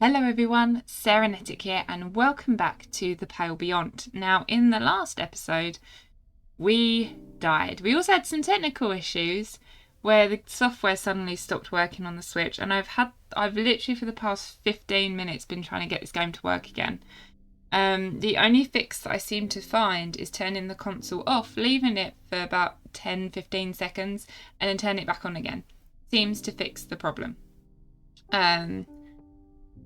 Hello everyone, Serenetic here and welcome back to The Pale Beyond. Now in the last episode we died. We also had some technical issues where the software suddenly stopped working on the Switch, and I've literally for the past 15 minutes been trying to get this game to work again. The only fix that I seem to find is turning the console off, leaving it for about 10-15 seconds and then turn it back on again. Seems to fix the problem.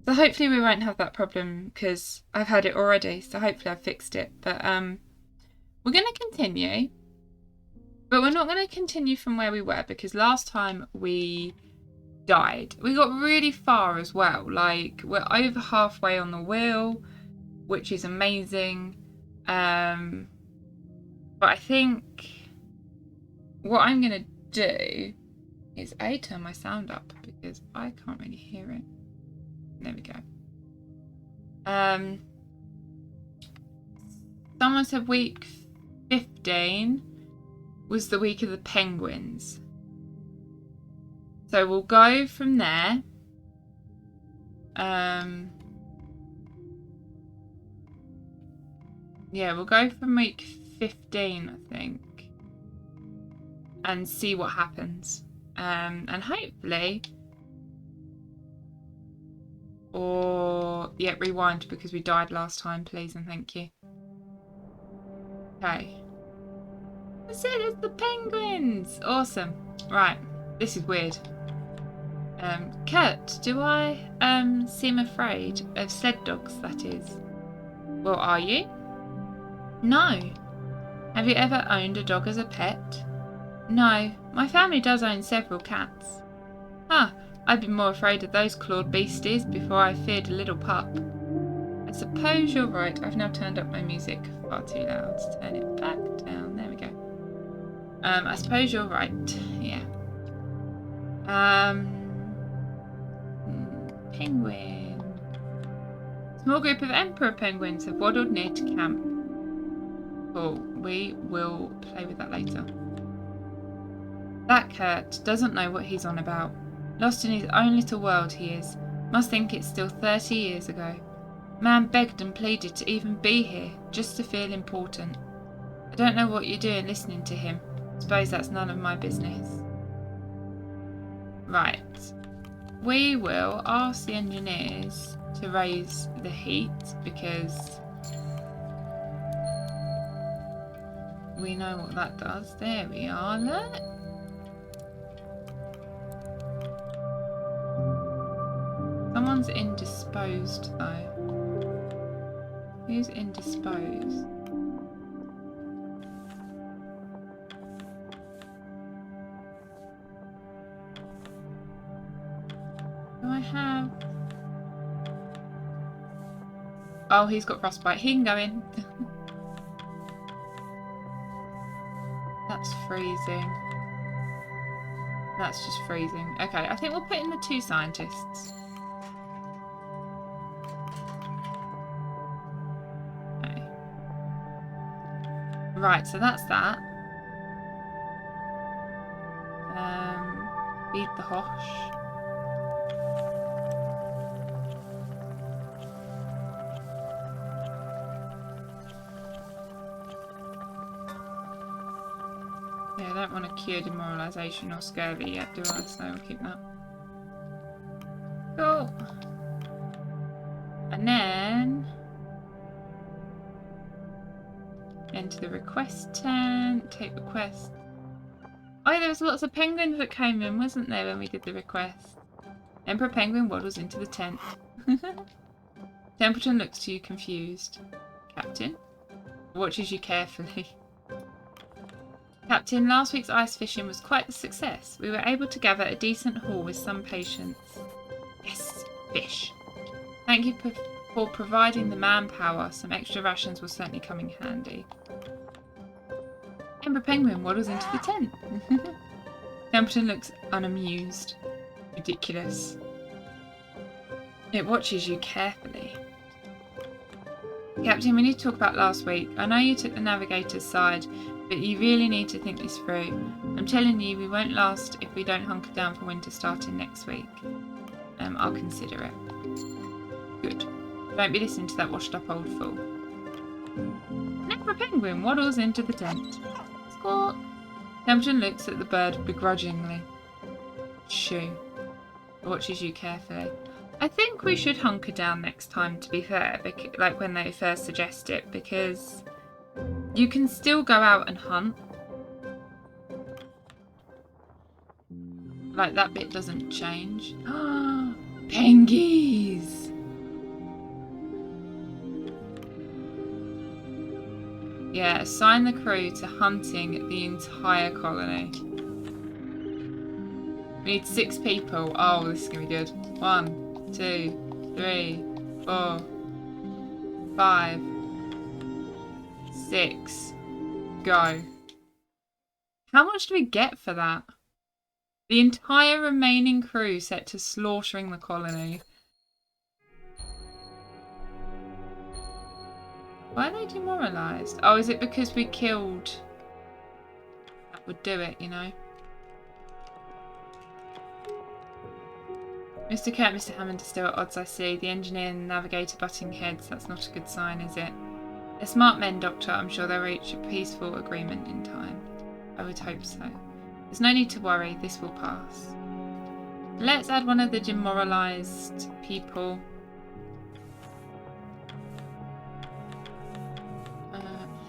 So hopefully we won't have that problem because I've had it already. So hopefully I've fixed it. But we're going to continue. But we're not going to continue from where we were because last time we died. We got really far as well. Like we're over halfway on the wheel, which is amazing. But I think what I'm going to do is turn my sound up because I can't really hear it. There we go. Someone said week 15 was the week of the penguins. So we'll go from there. Yeah, we'll go from week 15, I think, and see what happens. And hopefully... rewind because we died last time, please and thank you. Okay. That's it, it's the penguins! Awesome. Right, this is weird. Kurt, do I seem afraid of sled dogs, that is? Well, are you? No. Have you ever owned a dog as a pet? No, my family does own several cats. Huh. I'd be more afraid of those clawed beasties before I feared a little pup. I suppose you're right. I've now turned up my music far too loud. Turn it back down. There we go. I suppose you're right. Yeah. Penguin. Small group of emperor penguins have waddled near to camp. Cool. We will play with that later. That Kurt doesn't know what he's on about. Lost in his own little world he is. Must think it's still 30 years ago. Man begged and pleaded to even be here, just to feel important. I don't know what you're doing listening to him. Suppose that's none of my business. Right. We will ask the engineers to raise the heat because we know what that does. There we are. Look. Someone's indisposed though. Who's indisposed? Do I have... Oh, he's got frostbite. He can go in. That's freezing. That's just freezing. Okay, I think we'll put in the 2 scientists. Right, so that's that. Feed the Hosh. Yeah, I don't want to cure demoralisation or scurvy yet, do I? So we'll keep that. Cool. And then... enter the request tent, take request. Oh, there was lots of penguins that came in, wasn't there, when we did the request? Emperor Penguin waddles into the tent. Templeton looks to you confused. Captain? Watches you carefully. Captain, last week's ice fishing was quite the success. We were able to gather a decent haul with some patience. Yes, fish. Thank you for providing the manpower. Some extra rations will certainly come in handy. Emperor Penguin waddles into the tent. Templeton looks unamused. Ridiculous. It watches you carefully. Captain, we need to talk about last week. I know you took the navigator's side, but you really need to think this through. I'm telling you, we won't last if we don't hunker down for winter starting next week. I'll consider it. Good. Don't be listening to that washed up old fool. An emperor penguin waddles into the tent. Squawk. Templeton looks at the bird begrudgingly. Shoo. Watches you carefully. I think we should hunker down next time, to be fair, like when they first suggest it, because you can still go out and hunt. Like, that bit doesn't change. Pengies! Yeah, assign the crew to hunting the entire colony. We need 6 people. Oh, this is going to be good. 1, 2, 3, 4, 5, 6. Go. How much do we get for that? The entire remaining crew set to slaughtering the colony. Why are they demoralised? Oh, is it because we killed... That would do it, you know. Mr. Kurt, Mr. Hammond are still at odds, I see. The engineer and the navigator butting heads. That's not a good sign, is it? They're smart men, Doctor. I'm sure they'll reach a peaceful agreement in time. I would hope so. There's no need to worry. This will pass. Let's add one of the demoralised people.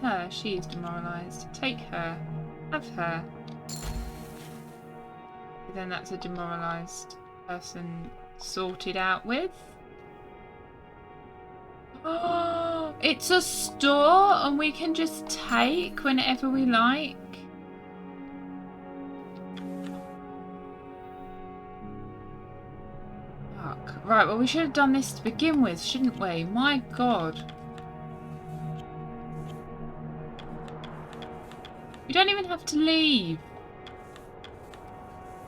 Her. She is demoralised. Take her. Have her. Then that's a demoralised person sorted out with. Oh, it's a store and we can just take whenever we like. Fuck. Right, well we should have done this to begin with, shouldn't we? My God. We don't even have to leave.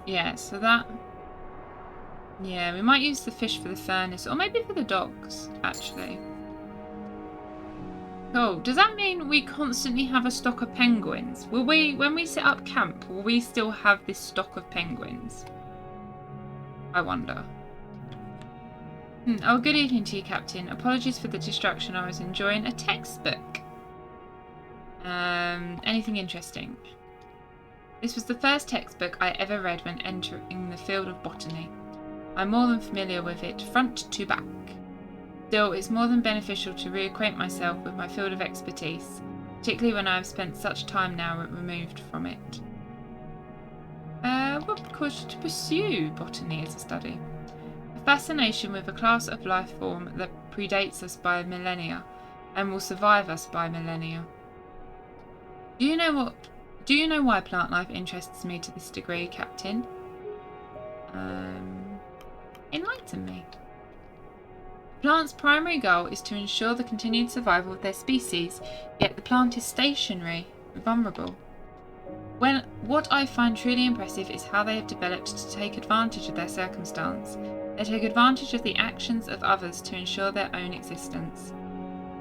Yeah, so that... Yeah, we might use the fish for the furnace, or maybe for the docks, actually. Cool. Does that mean we constantly have a stock of penguins? Will we, when we set up camp, will we still have this stock of penguins? I wonder. Oh, good evening to you, Captain. Apologies for the distraction. I was enjoying a textbook. Anything interesting? This was the first textbook I ever read when entering the field of botany. I'm more than familiar with it, front to back. Still, it's more than beneficial to reacquaint myself with my field of expertise, particularly when I have spent such time now removed from it. What caused you to pursue botany as a study? A fascination with a class of life form that predates us by millennia and will survive us by millennia. Do you know why plant life interests me to this degree, Captain? Enlighten me. Plants' primary goal is to ensure the continued survival of their species, yet the plant is stationary, vulnerable. What I find truly impressive is how they have developed to take advantage of their circumstance. They take advantage of the actions of others to ensure their own existence.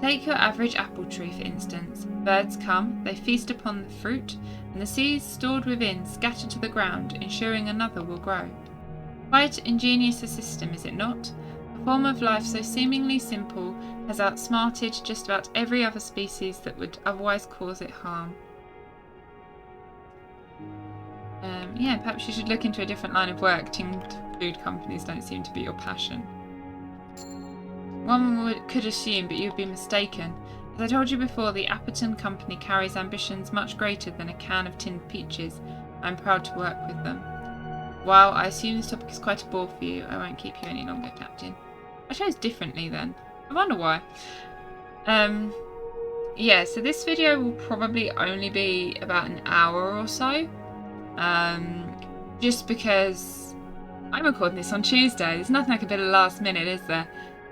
Take your average apple tree, for instance. Birds come, they feast upon the fruit, and the seeds stored within scatter to the ground, ensuring another will grow. Quite ingenious a system, is it not? A form of life so seemingly simple has outsmarted just about every other species that would otherwise cause it harm. Yeah, perhaps you should look into a different line of work. Tinned food companies don't seem to be your passion. One could assume, but you'd be mistaken. As I told you before, the Apperton Company carries ambitions much greater than a can of tinned peaches. I'm proud to work with them. While I assume this topic is quite a bore for you, I won't keep you any longer, Captain. I chose differently then. I wonder why. Yeah, so this video will probably only be about an hour or so. Just because I'm recording this on Tuesday. There's nothing I can do at the last minute, is there?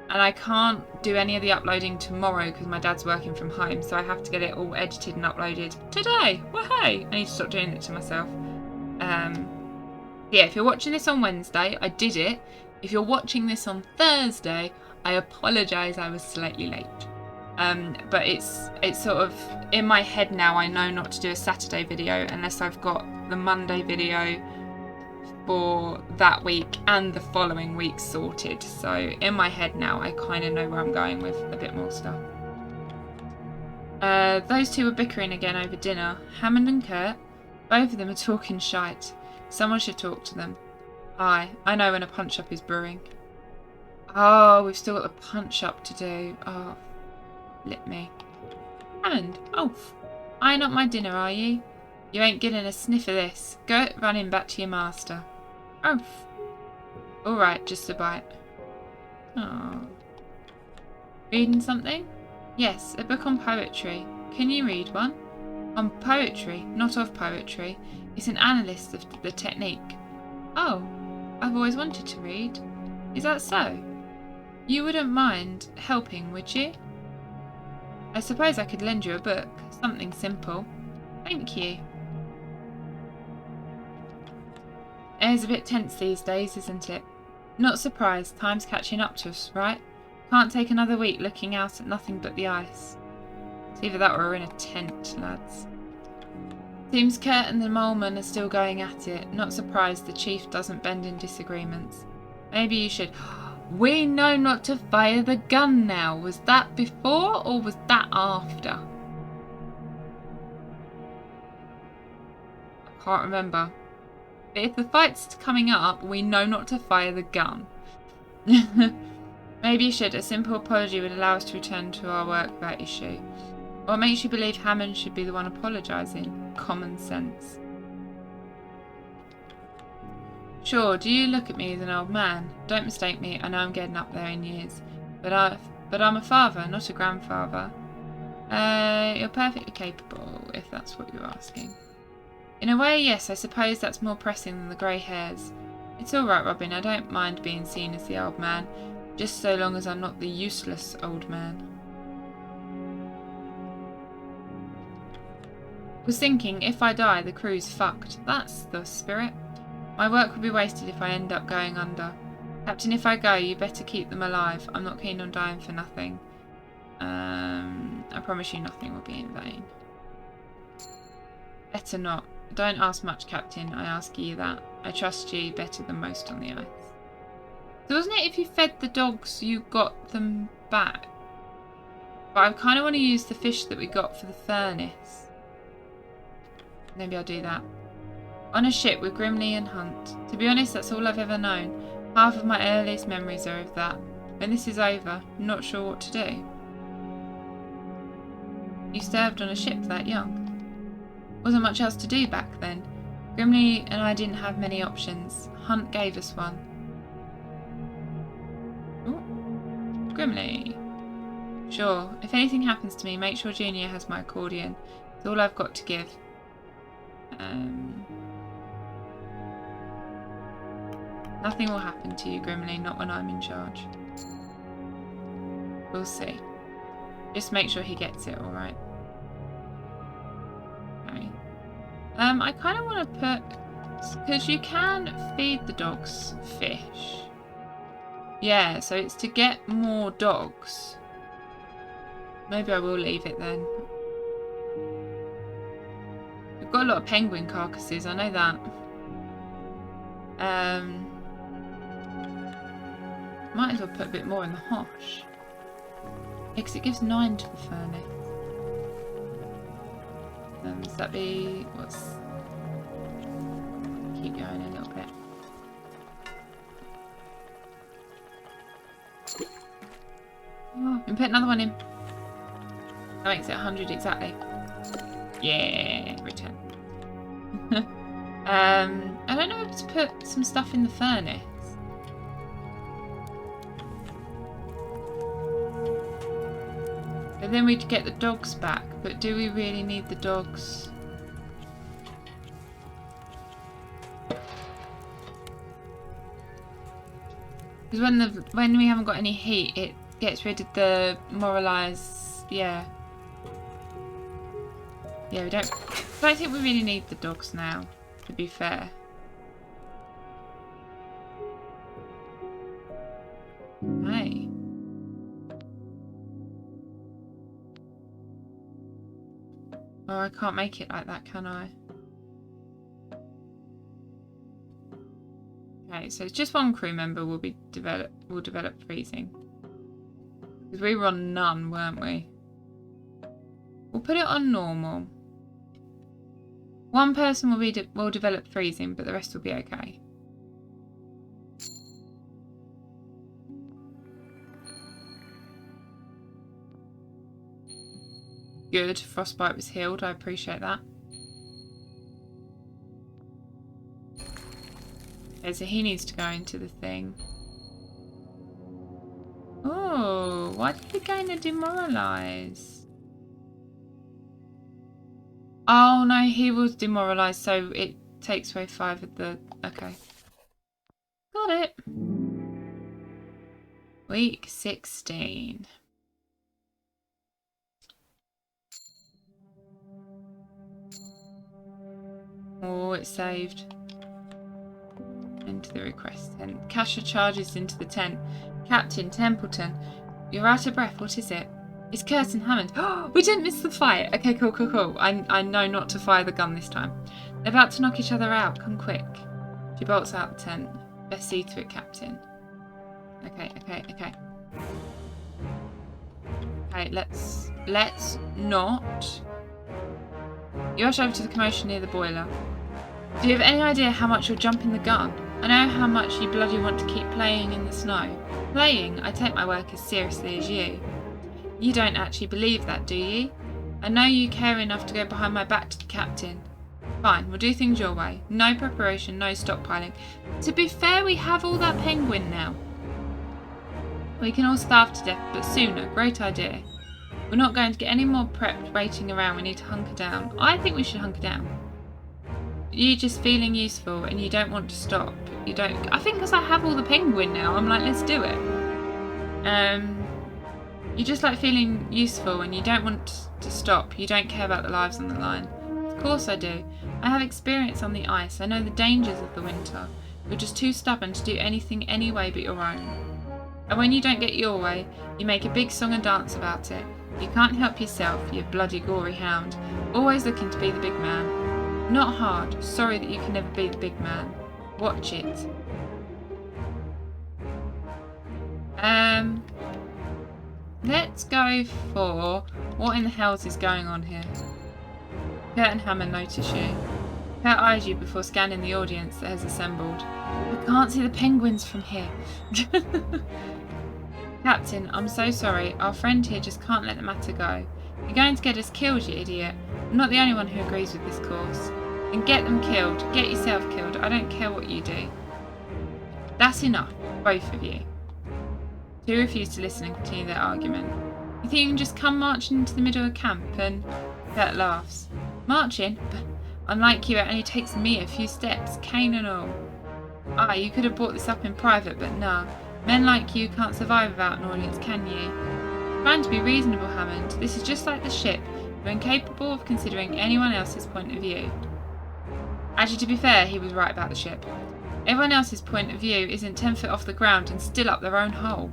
And I can't do any of the uploading tomorrow because my dad's working from home, so I have to get it all edited and uploaded today. Well, hey, I need to stop doing it to myself. Yeah, if you're watching this on Wednesday, I did it. If you're watching this on Thursday, I apologise, I was slightly late. But it's sort of in my head now. I know not to do a Saturday video unless I've got the Monday video for that week and the following week sorted. So in my head now, I kind of know where I'm going with a bit more stuff. Those two were bickering again over dinner. Hammond and Kurt, both of them are talking shite. Someone should talk to them. I know when a punch-up is brewing. Oh, we've still got the punch-up to do. Oh, flip me. Hammond, I not my dinner, are you? You ain't getting a sniff of this. Go running back to your master. Alright, just a bite. Oh. Reading something? Yes, a book on poetry. Can you read one? On poetry, not of poetry. It's an analyst of the technique. Oh, I've always wanted to read. Is that so? You wouldn't mind helping, would you? I suppose I could lend you a book. Something simple. Thank you. Air's a bit tense these days, isn't it? Not surprised. Time's catching up to us, right? Can't take another week looking out at nothing but the ice. It's either that or we're in a tent, lads. Seems Kurt and the moleman are still going at it. Not surprised the chief doesn't bend in disagreements. Maybe you should... We know not to fire the gun now. Was that before or was that after? I can't remember. But if the fight's coming up, we know not to fire the gun. Maybe you should. A simple apology would allow us to return to our work without issue. What makes you believe Hammond should be the one apologising? Common sense. Sure, do you look at me as an old man? Don't mistake me, I know I'm getting up there in years. But I'm a father, not a grandfather. You're perfectly capable, if that's what you're asking. In a way, yes, I suppose that's more pressing than the grey hairs. It's all right, Robin, I don't mind being seen as the old man, just so long as I'm not the useless old man. Was thinking, if I die, the crew's fucked. That's the spirit. My work would be wasted if I end up going under. Captain, if I go, you better keep them alive. I'm not keen on dying for nothing. I promise you nothing will be in vain. Better not. Don't ask much, Captain. I ask you that. I trust you better than most on the ice. So wasn't it if you fed the dogs, you got them back? But I kind of want to use the fish that we got for the furnace. Maybe I'll do that. On a ship with Grimley and Hunt. To be honest, that's all I've ever known. Half of my earliest memories are of that. When this is over, I'm not sure what to do. You served on a ship that young. Wasn't much else to do back then. Grimley and I didn't have many options. Hunt gave us one. Ooh. Grimley. Sure, if anything happens to me, make sure Junior has my accordion. It's all I've got to give. Nothing will happen to you, Grimley, not when I'm in charge. We'll see. Just make sure he gets it, alright? Okay. I kind of want to put... Because you can feed the dogs fish. Yeah, so it's to get more dogs. Maybe I will leave it then. We've got a lot of penguin carcasses, I know that. Might as well put a bit more in the hosh. Because it gives 9 to the furnace. Does that be... what's... Keep going a little bit. Oh, we can put another one in. That makes it 100 exactly. Yeah, return. I don't know if to put some stuff in the furnace. But then we'd get the dogs back. But do we really need the dogs? Because when we haven't got any heat, it gets rid of the moralize. Yeah. Yeah, I don't think we really need the dogs now, to be fair. Hey. Oh, I can't make it like that, can I? Okay, so it's just one crew member will develop freezing. Because we were on none, weren't we? We'll put it on normal. One person will develop freezing, but the rest will be okay. Good. Frostbite was healed. I appreciate that. Okay, so he needs to go into the thing. Oh, why did he gain a demoralise? Oh no, he was demoralised, so it takes away 5 of the... Okay. Got it. Week 16. Oh, it's saved. Into the request tent. Kasha charges into the tent. Captain Templeton, you're out of breath. What is it? It's Curtin Hammond. Oh, we didn't miss the fight. Okay, cool. I know not to fire the gun this time. They're about to knock each other out. Come quick. She bolts out the tent. Best see to it, Captain. Okay. Okay, let's not. You rush over to the commotion near the boiler. Do you have any idea how much you're jumping the gun? I know how much you bloody want to keep playing in the snow. Playing? I take my work as seriously as you. You don't actually believe that, do you? I know you care enough to go behind my back to the captain. Fine, we'll do things your way. No preparation, no stockpiling. To be fair, we have all that penguin now. We can all starve to death, but sooner. Great idea. We're not going to get any more prepped waiting around. We need to hunker down. I think we should hunker down. You're just feeling useful and you don't want to stop. You don't... I think because I have all the penguin now, I'm like, let's do it. You just like feeling useful and you don't want to stop. You don't care about the lives on the line. Of course I do. I have experience on the ice. I know the dangers of the winter. You're just too stubborn to do anything any way but your own. And when you don't get your way, you make a big song and dance about it. You can't help yourself, you bloody gory hound. Always looking to be the big man. Not hard. Sorry that you can never be the big man. Watch it. Let's go for... What in the hell's is going on here? Curtin Hammond notice you. Kurt eyes you before scanning the audience that has assembled. I can't see the penguins from here. Captain, I'm so sorry. Our friend here just can't let the matter go. You're going to get us killed, you idiot. I'm not the only one who agrees with this course. And get them killed. Get yourself killed. I don't care what you do. That's enough, both of you. Two refuse to listen and continue their argument. You think you can just come marching into the middle of camp and... Kurt laughs. Marching? But unlike you, it only takes me a few steps, cane and all. Ah, you could have brought this up in private, but nah. Men like you can't survive without an audience, can you? Trying to be reasonable, Hammond. This is just like the ship. You're incapable of considering anyone else's point of view. Actually, to be fair, he was right about the ship. Everyone else's point of view isn't 10 foot off the ground and still up their own hole.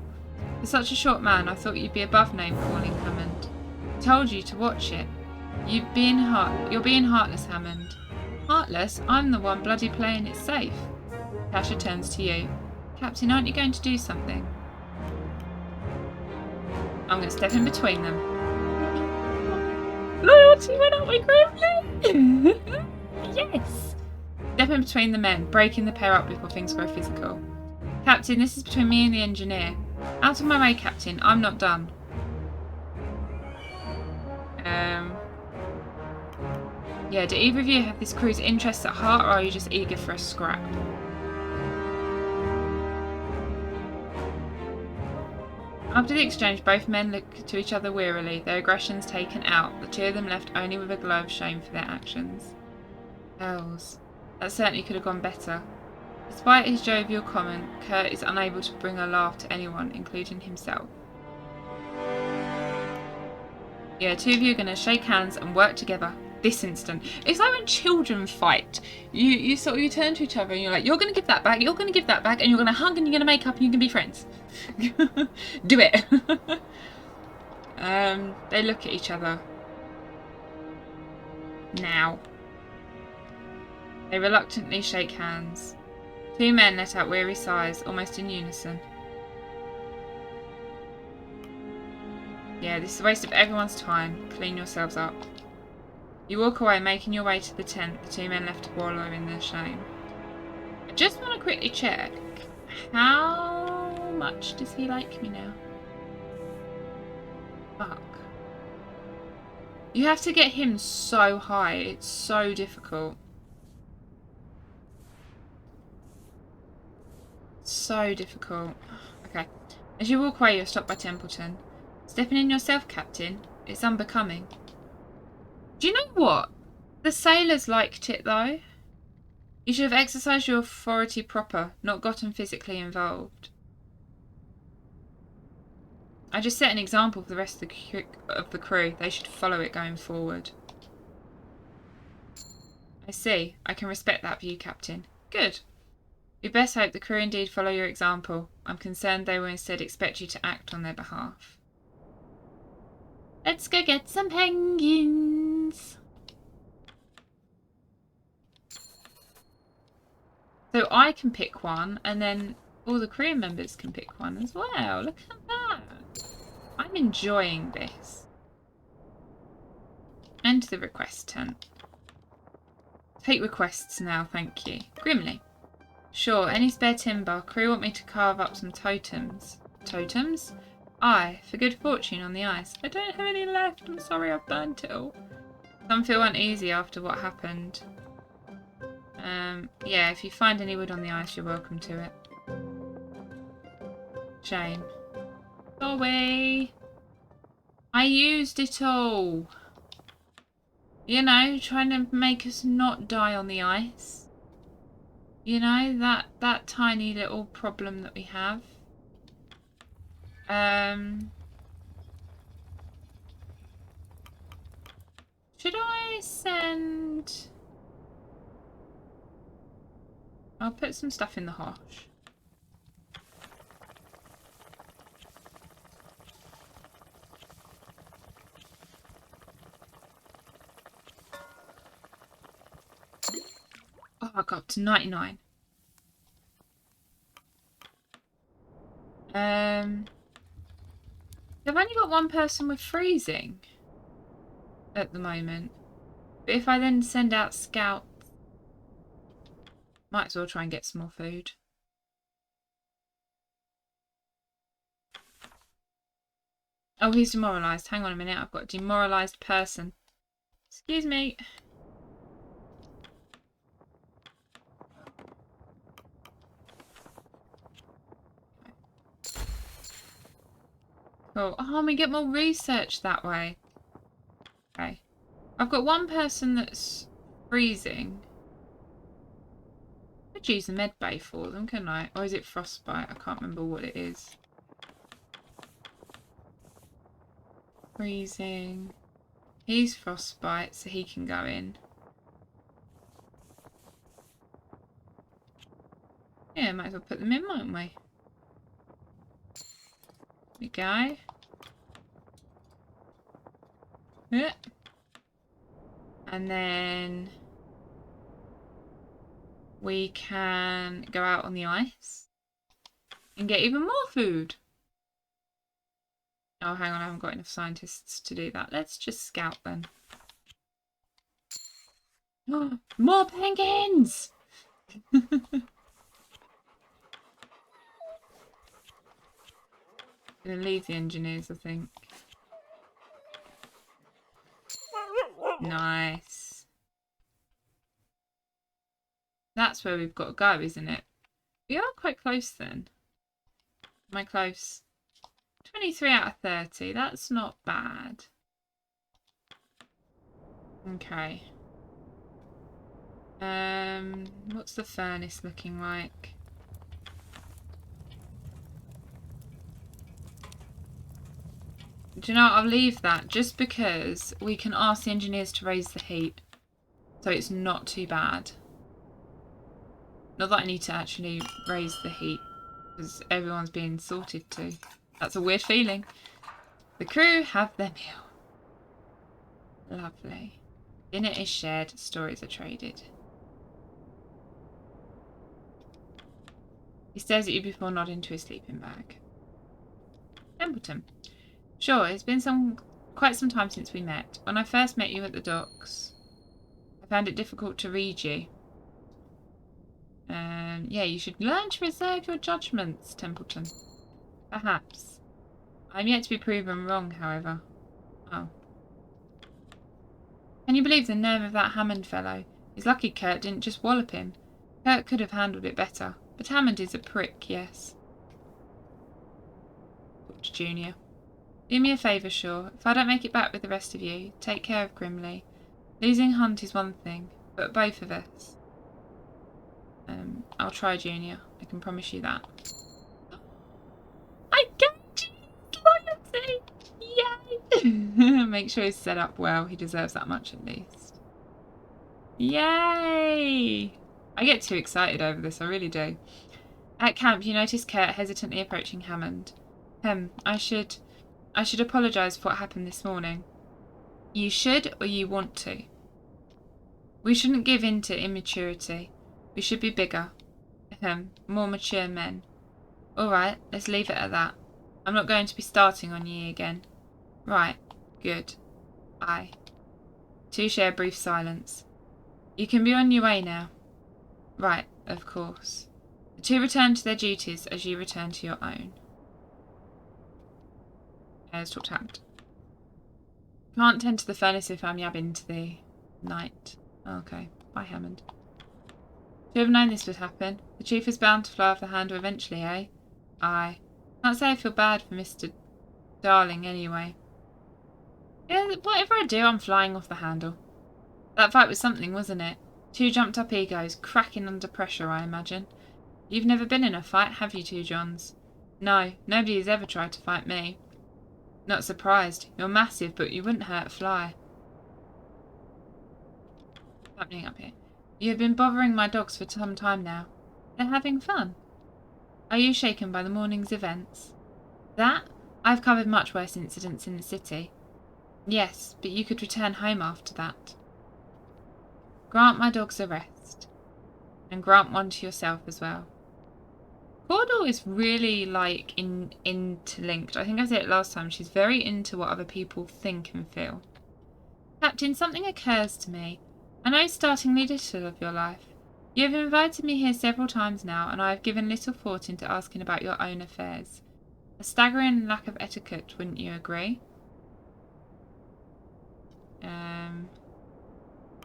For such a short man, I thought you'd be above name-calling, Hammond. I told you to watch it. You're being heartless, Hammond. Heartless? I'm the one bloody playing it safe. Kasha turns to you. Captain, aren't you going to do something? I'm going to step in between them. Loyalty went up with Grimly! Yes! Step in between the men, breaking the pair up before things grow physical. Captain, this is between me and the engineer. Out of my way, Captain. I'm not done. Yeah, do either of you have this crew's interests at heart, or are you just eager for a scrap? After the exchange, both men look to each other wearily, their aggressions taken out, the two of them left only with a glow of shame for their actions. Hells. That certainly could have gone better. Despite his jovial comment, Kurt is unable to bring a laugh to anyone, including himself. Yeah, two of you are going to shake hands and work together this instant. It's like when children fight. You turn to each other and you're like, you're going to give that back, you're going to give that back, and you're going to hug and you're going to make up and you can be friends. Do it. They look at each other. Now. They reluctantly shake hands. Two men let out weary sighs, almost in unison. Yeah, this is a waste of everyone's time. Clean yourselves up. You walk away, making your way to the tent. The two men left to wallow in their shame. I just want to quickly check. How much does he like me now? Fuck. You have to get him so high. It's so difficult. So difficult. Okay. As you walk away, you're stopped by Templeton. Stepping in yourself, Captain. It's unbecoming. Do you know what? The sailors liked it, though. You should have exercised your authority proper, not gotten physically involved. I just set an example for the rest of the crew. They should follow it going forward. I see. I can respect that view, Captain. Good. We best hope the crew indeed follow your example. I'm concerned they will instead expect you to act on their behalf. Let's go get some penguins. So I can pick one, and then all the crew members can pick one as well. Look at that. I'm enjoying this. Enter the request tent. Take requests now, thank you. Grimly. Sure, any spare timber. Crew want me to carve up some totems. Totems? Aye, for good fortune on the ice. I don't have any left. I'm sorry I've burnt it all. Some feel uneasy after what happened. Yeah, if you find any wood on the ice, you're welcome to it. Shame. Sorry. I used it all. You know, trying to make us not die on the ice. You know, that tiny little problem that we have. Should I send... I'll put some stuff in the hosh. Oh, I got up to 99. I've only got one person with freezing at the moment. But if I then send out scouts, might as well try and get some more food. Oh, he's demoralised. Hang on a minute. I've got a demoralised person. Excuse me. Cool. Oh, we get more research that way. Okay. I've got one person that's freezing. I could use a med bay for them, couldn't I? Or is it frostbite? I can't remember what it is. Freezing. He's frostbite, so he can go in. Yeah, might as well put them in, mightn't we? There we go. Yeah. And then we can go out on the ice and get even more food. Oh, hang on, I haven't got enough scientists to do that. Let's just scout then. Oh, more penguins! Gonna leave the engineers, I think. Nice. That's where we've got to go, isn't it? We are quite close then. Am I close? 23 out of 30. That's not bad. Okay. What's the furnace looking like? Do you know what? I'll leave that just because we can ask the engineers to raise the heat. So it's not too bad. Not that I need to actually raise the heat because everyone's being sorted to. That's a weird feeling. The crew have their meal. Lovely. Dinner is shared, stories are traded. He stares at you before nodding to his sleeping bag. Templeton. Sure, it's been quite some time since we met. When I first met you at the docks, I found it difficult to read you. Yeah, you should learn to reserve your judgments, Templeton. Perhaps. I'm yet to be proven wrong, however. Oh. Can you believe the nerve of that Hammond fellow? He's lucky Kurt didn't just wallop him. Kurt could have handled it better. But Hammond is a prick, yes. Dr. Junior. Do me a favour, Shaw. If I don't make it back with the rest of you, take care of Grimley. Losing Hunt is one thing, but both of us. I'll try, Junior. I can promise you that. I gauged loyalty! Yay! Make sure he's set up well. He deserves that much at least. Yay! I get too excited over this, I really do. At camp, you notice Kurt hesitantly approaching Hammond. I should apologise for what happened this morning. You should, or you want to. We shouldn't give in to immaturity. We should be bigger. More mature men. Alright, let's leave it at that. I'm not going to be starting on ye again. Right, good. Aye. Two share a brief silence. You can be on your way now. Right, of course. The two return to their duties as you return to your own. Let's talk to Hammond. Can't tend to the furnace if I'm yabbing to the night. Okay, bye Hammond. Should have known this would happen. The chief is bound to fly off the handle eventually, eh? Aye. Can't say I feel bad for Mr. Darling anyway. Yeah, whatever I do, I'm flying off the handle. That fight was something, wasn't it? Two jumped up egos, cracking under pressure, I imagine. You've never been in a fight, have you two Johns? No, nobody has ever tried to fight me. Not surprised. You're massive, but you wouldn't hurt a fly. What's happening up here? You have been bothering my dogs for some time now. They're having fun. Are you shaken by the morning's events? That? I've covered much worse incidents in the city. Yes, but you could return home after that. Grant my dogs a rest. And grant one to yourself as well. Caudle is really, like, interlinked. I think I said it last time. She's very into what other people think and feel. Captain, something occurs to me. I know starting little of your life. You have invited me here several times now, and I have given little thought into asking about your own affairs. A staggering lack of etiquette, wouldn't you agree?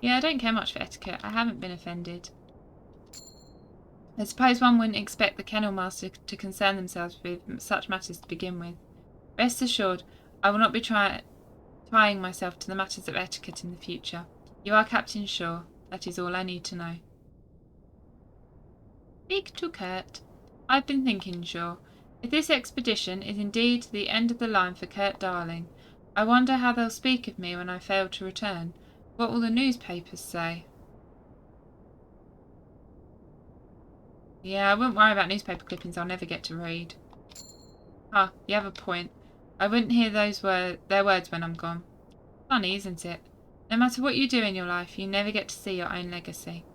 Yeah, I don't care much for etiquette. I haven't been offended. I suppose one wouldn't expect the kennel master to concern themselves with such matters to begin with. Rest assured, I will not be trying myself to the matters of etiquette in the future. You are Captain Shaw. That is all I need to know. Speak to Kurt. I've been thinking, Shaw. If this expedition is indeed the end of the line for Kurt Darling, I wonder how they'll speak of me when I fail to return. What will the newspapers say? Yeah, I wouldn't worry about newspaper clippings I'll never get to read. Ah, you have a point. I wouldn't hear their words when I'm gone. Funny, isn't it? No matter what you do in your life, you never get to see your own legacy.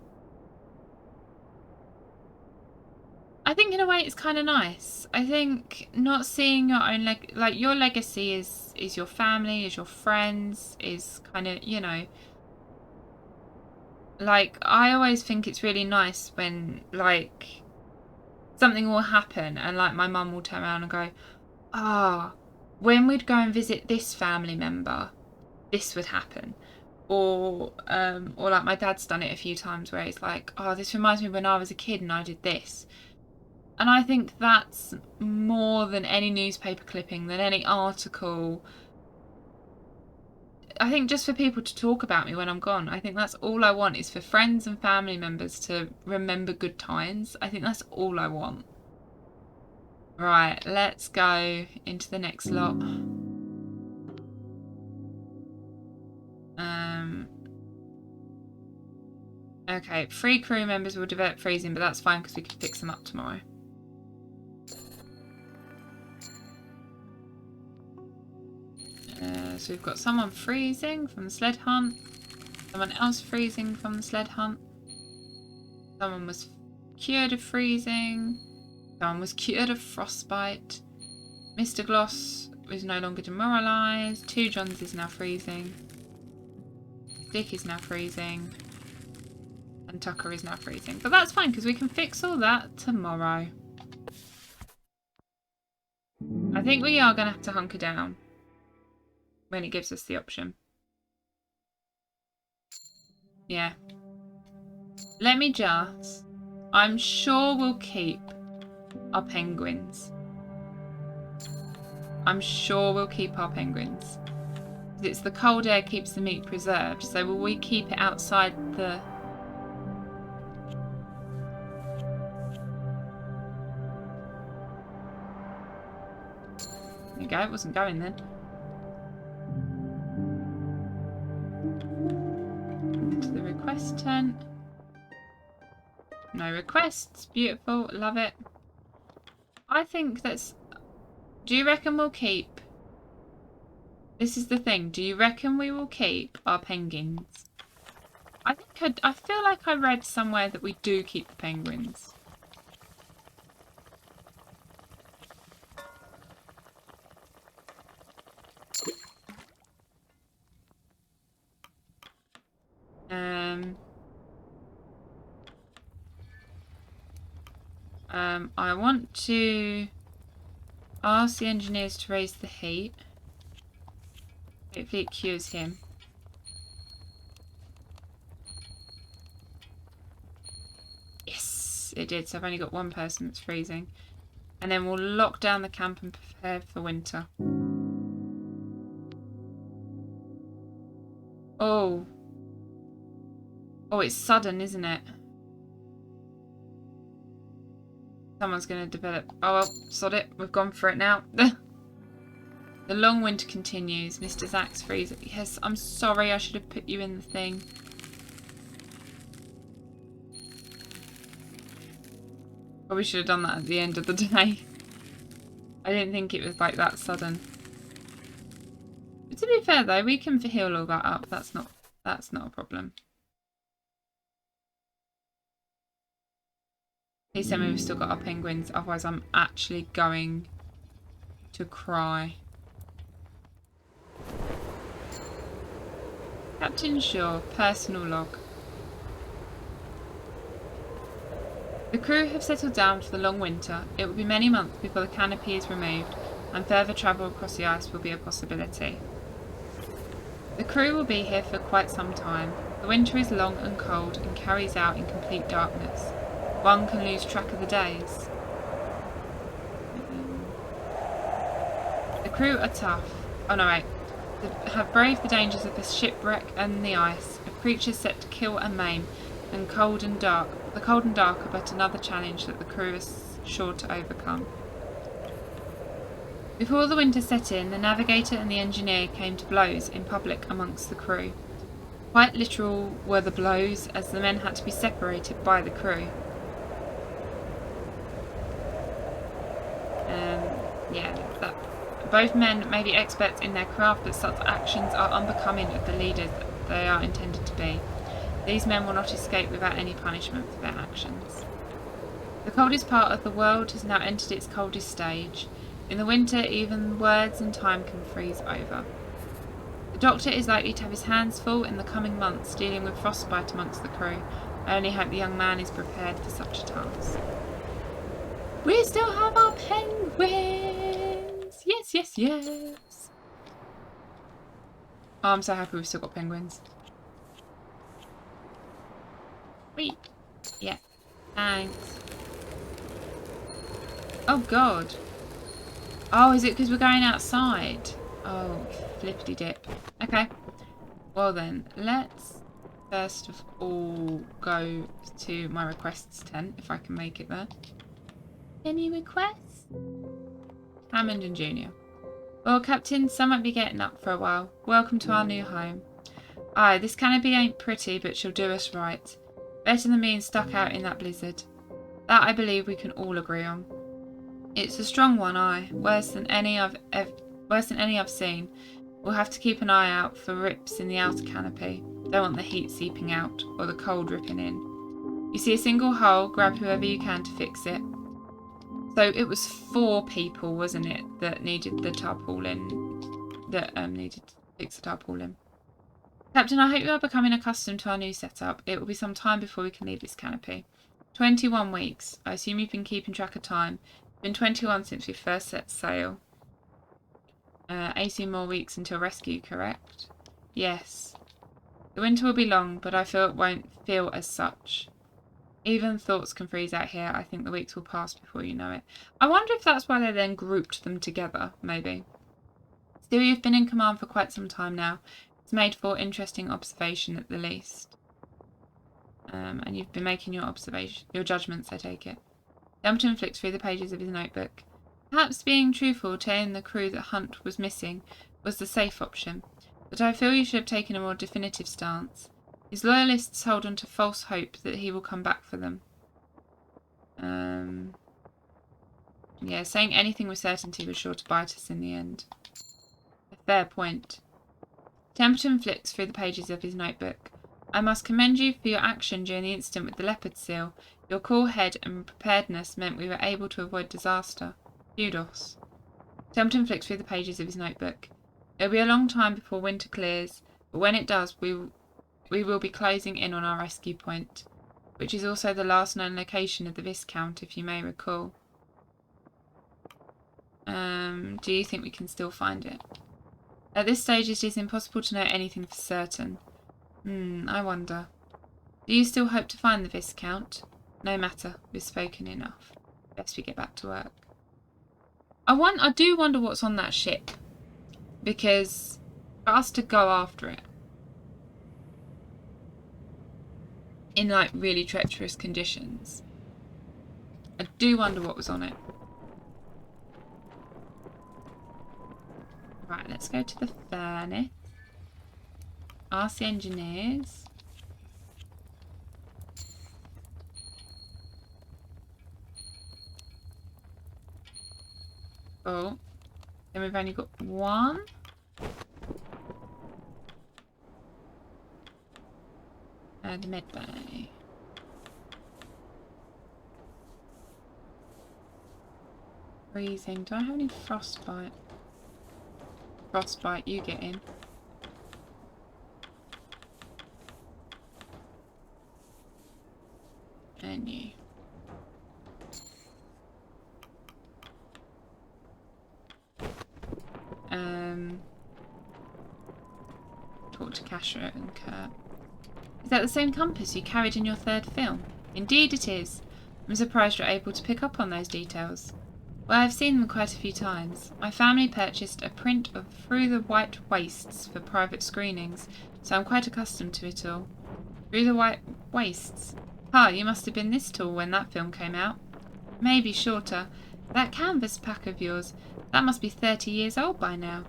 I think in a way it's kind of nice. I think not seeing your own like your legacy is your family, is your friends, is kind of, you know, like I always think it's really nice when like something will happen and like my mum will turn around and go, "Ah, when we'd go and visit this family member, this would happen." Or like my dad's done it a few times where it's like, "Oh, this reminds me when I was a kid and I did this." And I think that's more than any newspaper clipping, than any article. I think just for people to talk about me when I'm gone. I think that's all I want, is for friends and family members to remember good times. I think that's all I want. Right, let's go into the next lot. Okay, 3 crew members will develop freezing, but that's fine because we can fix them up tomorrow. So we've got someone freezing from the sled hunt, someone else freezing from the sled hunt, someone was cured of freezing, Someone was cured of frostbite. Mr. Gloss is no longer demoralised. 2 Johns is now freezing. Dick is now freezing. And Tucker is now freezing. But that's fine because we can fix all that tomorrow. I think we are going to have to hunker down when it gives us the option. Yeah. Let me just... I'm sure we'll keep our penguins. I'm sure we'll keep our penguins. It's the cold air keeps the meat preserved. So will we keep it outside the... There you go, it wasn't going then. To the request tent. No requests. Beautiful. Love it. I think that's... Do you reckon we'll keep... This is the thing. Do you reckon we will keep our penguins? I feel like I read somewhere that we do keep the penguins. I want to ask the engineers to raise the heat. Hopefully it cures him. Yes, it did. So I've only got 1 person that's freezing. And then we'll lock down the camp and prepare for winter. Oh. Oh, it's sudden, isn't it? Someone's going to develop... Oh, well, sod it. We've gone for it now. The long winter continues. Mr. Zach's freezing. Yes, I'm sorry. I should have put you in the thing. Probably should have done that at the end of the day. I didn't think it was like that sudden. But to be fair though, we can heal all that up. That's not a problem. Please tell me we've still got our penguins, otherwise I'm actually going to cry. Captain Shaw, personal log. The crew have settled down for the long winter. It will be many months before the canopy is removed, and further travel across the ice will be a possibility. The crew will be here for quite some time. The winter is long and cold and carries out in complete darkness. One can lose track of the days. The crew are tough. Oh no, wait. They have braved the dangers of the shipwreck and the ice, of creatures set to kill and maim, and cold and dark. The cold and dark are but another challenge that the crew is sure to overcome. Before the winter set in, the navigator and the engineer came to blows in public amongst the crew. Quite literal were the blows, as the men had to be separated by the crew. Both men may be experts in their craft, but such actions are unbecoming of the leaders that they are intended to be. These men will not escape without any punishment for their actions. The coldest part of the world has now entered its coldest stage. In the winter, even words and time can freeze over. The doctor is likely to have his hands full in the coming months dealing with frostbite amongst the crew. I only hope the young man is prepared for such a task. We still have our penguins! Yes, yes, yes! Oh, I'm so happy we've still got penguins. Wait. Yeah. Thanks. Oh, God. Oh, is it because we're going outside? Oh, flippity dip. Okay. Well then, let's first of all go to my requests tent, if I can make it there. Any requests? Hammond and Junior. Well, Captain, some might be getting up for a while. Welcome to our new home. Aye, this canopy ain't pretty, but she'll do us right. Better than being stuck out in that blizzard. That I believe we can all agree on. It's a strong one, aye. Worse than any I've seen. We'll have to keep an eye out for rips in the outer canopy. Don't want the heat seeping out, or the cold ripping in. You see a single hole, grab whoever you can to fix it. So it was 4 people, wasn't it, that needed the tarpaulin, that needed to fix the tarpaulin. Captain, I hope you are becoming accustomed to our new setup. It will be some time before we can leave this canopy. 21 weeks. I assume you've been keeping track of time. It's been 21 since we first set sail. 18 more weeks until rescue, correct? Yes. The winter will be long, but I feel it won't feel as such. Even thoughts can freeze out here. I think the weeks will pass before you know it. I wonder if that's why they then grouped them together, maybe. Still, you've been in command for quite some time now. It's made for interesting observation at the least. And you've been making your judgments, I take it. Templeton flicked through the pages of his notebook. Perhaps being truthful, telling the crew that Hunt was missing, was the safe option. But I feel you should have taken a more definitive stance. His loyalists hold on to false hope that he will come back for them. Yeah, saying anything with certainty was sure to bite us in the end. A fair point. Templeton flicked through the pages of his notebook. I must commend you for your action during the incident with the leopard seal. Your cool head and preparedness meant we were able to avoid disaster. Kudos. Templeton flicked through the pages of his notebook. It will be a long time before winter clears, but when it does, we will be closing in on our rescue point, which is also the last known location of the Viscount, if you may recall. Do you think we can still find it? At this stage, it is impossible to know anything for certain. I wonder. Do you still hope to find the Viscount? No matter, we've spoken enough. Best we get back to work. I do wonder what's on that ship, because for us to go after it in like really treacherous conditions, I do wonder what was on it. Right, let's go to the furnace. Ask the engineers. Oh, then we've only got one. The med bay. Freezing. Do I have any frostbite? Frostbite, you get in. And you. Talk to Kasha and Kurt. Is that the same compass you carried in your 3rd film? Indeed it is. I'm surprised you're able to pick up on those details. Well, I've seen them quite a few times. My family purchased a print of Through the White Wastes for private screenings, so I'm quite accustomed to it all. Through the White Wastes? You must have been this tall when that film came out. Maybe shorter. That canvas pack of yours, that must be 30 years old by now.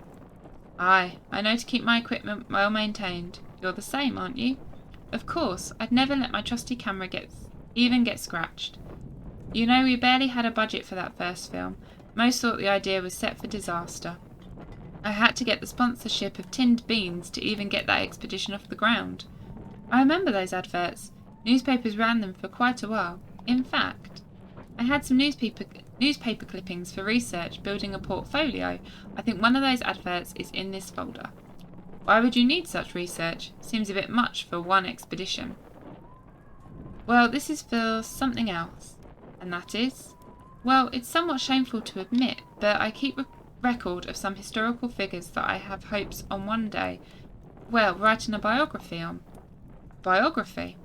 Aye, I know to keep my equipment well maintained. You're the same, aren't you? Of course, I'd never let my trusty camera even get scratched. You know, we barely had a budget for that first film. Most thought the idea was set for disaster. I had to get the sponsorship of Tinned Beans to even get that expedition off the ground. I remember those adverts. Newspapers ran them for quite a while. In fact, I had some newspaper clippings for research, building a portfolio. I think one of those adverts is in this folder. Why would you need such research? Seems a bit much for one expedition. Well, this is for something else. And that is? Well, it's somewhat shameful to admit, but I keep a record of some historical figures that I have hopes on one day, writing a biography on. Biography?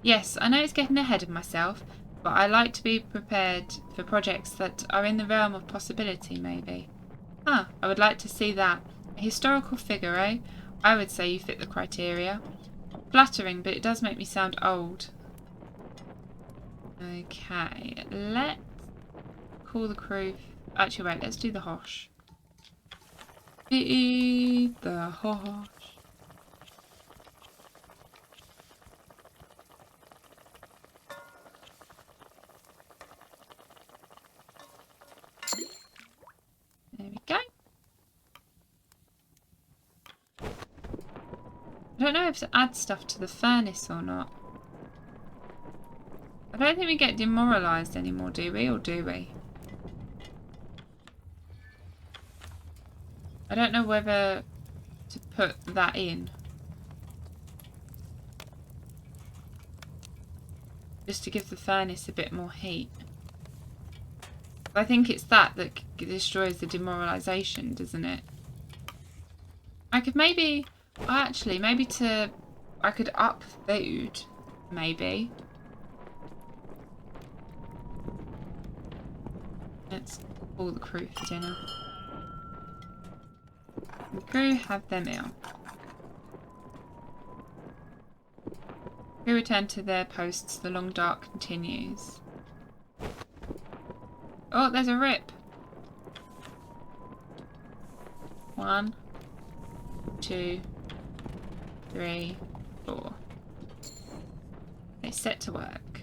Yes, I know it's getting ahead of myself, but I like to be prepared for projects that are in the realm of possibility, maybe. I would like to see that. A historical figure, eh? I would say you fit the criteria. Flattering, but it does make me sound old. Okay, let's call the crew. Actually, wait, let's do the Hosh. Be the Hosh. There we go. I don't know if to add stuff to the furnace or not. I don't think we get demoralised anymore, do we? Or do we? I don't know whether to put that in. Just to give the furnace a bit more heat. I think it's that destroys the demoralisation, doesn't it? I could maybe... Actually, maybe I could up food. Maybe. Let's call the crew for dinner. The crew have their meal. Crew return to their posts. The long dark continues. Oh, there's a rip. 1, 2, 3, 4. They set to work.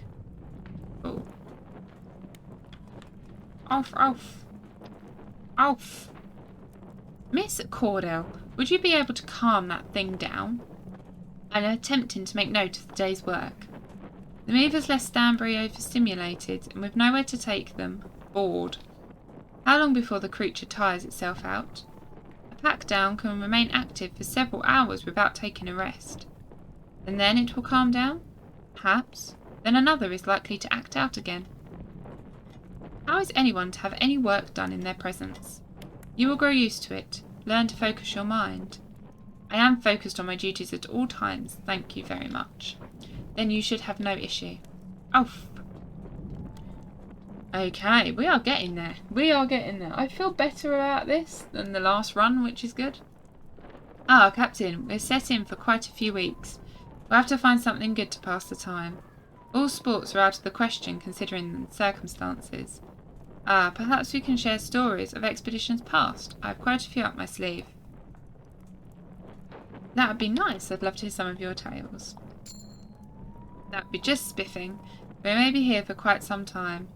Oh. Off, off. Off. Miss Cordell, would you be able to calm that thing down? I'm attempting to make note of the day's work. The movers left Stanbury overstimulated and with nowhere to take them, bored. How long before the creature tires itself out? A pack down can remain active for several hours without taking a rest. And then it will calm down? Perhaps. Then another is likely to act out again. How is anyone to have any work done in their presence? You will grow used to it. Learn to focus your mind. I am focused on my duties at all times, thank you very much. Then you should have no issue. Oh. Okay, we are getting there. We are getting there. I feel better about this than the last run, which is good. Ah, Captain, we're set in for quite a few weeks. We'll have to find something good to pass the time. All sports are out of the question considering the circumstances. Ah, perhaps we can share stories of expeditions past. I have quite a few up my sleeve. That would be nice. I'd love to hear some of your tales. That would be just spiffing. We may be here for quite some time.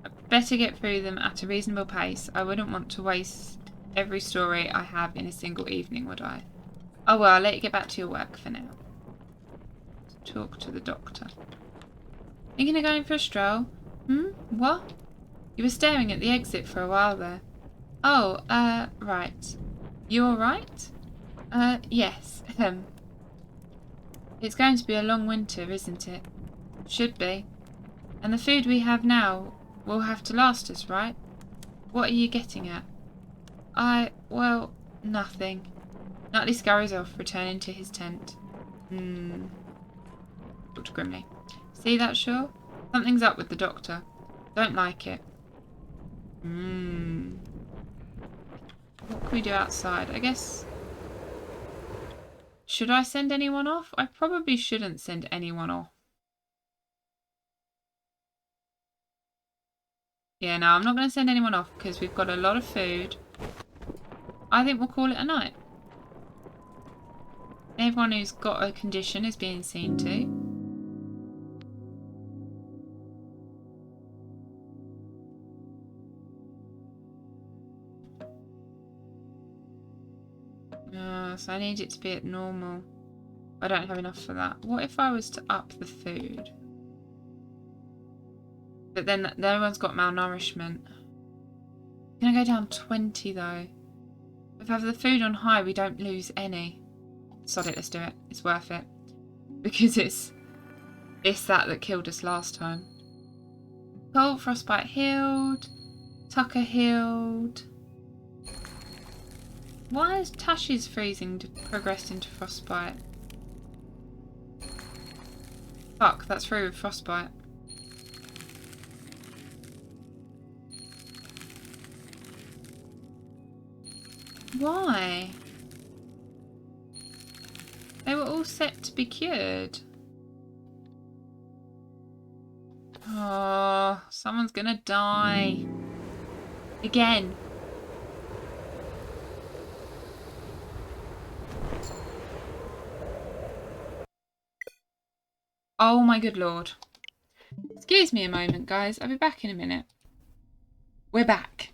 I'd better get through them at a reasonable pace. I wouldn't want to waste every story I have in a single evening, would I? Oh well, I'll let you get back to your work for now. Talk to the doctor. Thinking of going for a stroll? What? You were staring at the exit for a while there. Oh, right. You alright? Yes. It's going to be a long winter, isn't it? Should be. And the food we have now will have to last us, right? What are you getting at? Well, nothing. Nutley scurries off, returning to his tent. Looked grimly. See that, Shaw? Something's up with the doctor. Don't like it. What can we do outside? I guess... Should I send anyone off? I probably shouldn't send anyone off. Yeah, no, I'm not going to send anyone off because we've got a lot of food. I think we'll call it a night. Everyone who's got a condition is being seen to. So I need it to be at normal. I don't have enough for that. What if I was to up the food? But then everyone's got malnourishment. I'm going to go down 20 though. If I have the food on high, we don't lose any. Sod it, let's do it. It's worth it. Because it's that killed us last time. Cold, frostbite healed. Tucker healed. Why is Tashi's freezing progressed into frostbite? Fuck, that's through with frostbite. Why? They were all set to be cured. Oh, someone's gonna die. Again. Oh my good lord. Excuse me a moment, guys. I'll be back in a minute. We're back.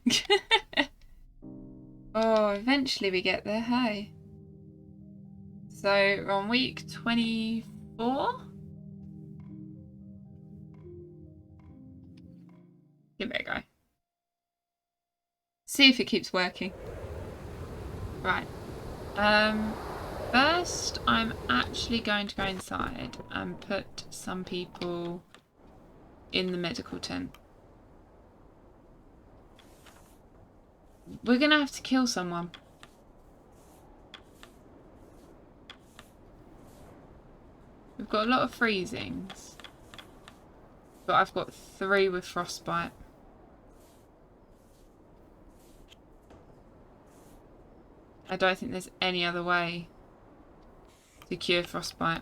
Oh, eventually we get there, hey. So, we're on week 24? Give it a go. See if it keeps working. Right. First, I'm actually going to go inside and put some people in the medical tent. We're going to have to kill someone. We've got a lot of freezings. But I've got 3 with frostbite. I don't think there's any other way to cure frostbite.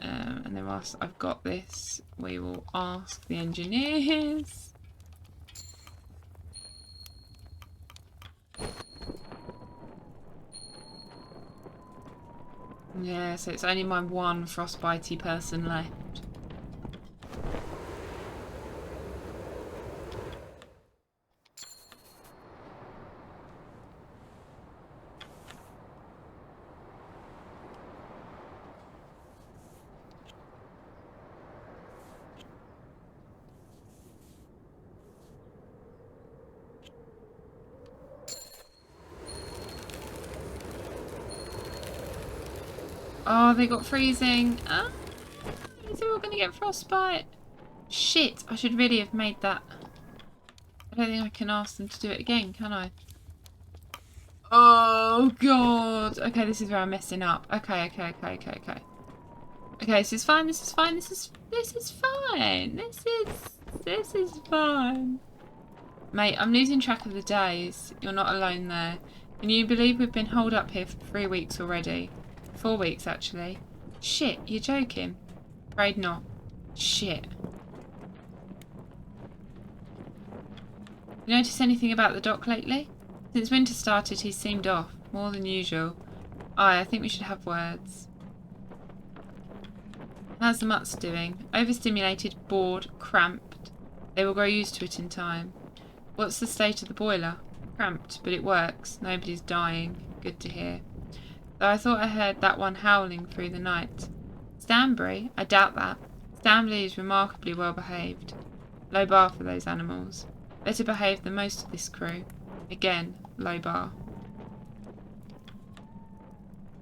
And then whilst I've got this, we will ask the engineers. Yeah, so it's only my one frostbitey person left. Oh, they got freezing. Ah, is it all going to get frostbite? Shit, I should really have made that. I don't think I can ask them to do it again, can I? Oh, God. Okay, this is where I'm messing up. Okay. Okay, this is fine, this is fine, this is fine. This is fine. Mate, I'm losing track of the days. You're not alone there. Can you believe we've been holed up here for 3 weeks already? 4 weeks, actually. Shit, you're joking? Afraid not. Shit. You notice anything about the doc lately? Since winter started, he's seemed off. More than usual. Aye, I think we should have words. How's the mutts doing? Overstimulated, bored, cramped. They will grow used to it in time. What's the state of the boiler? Cramped, but it works. Nobody's dying. Good to hear. Though I thought I heard that one howling through the night. Stanbury? I doubt that. Stanbury is remarkably well behaved. Low bar for those animals. Better behaved than most of this crew. Again, low bar.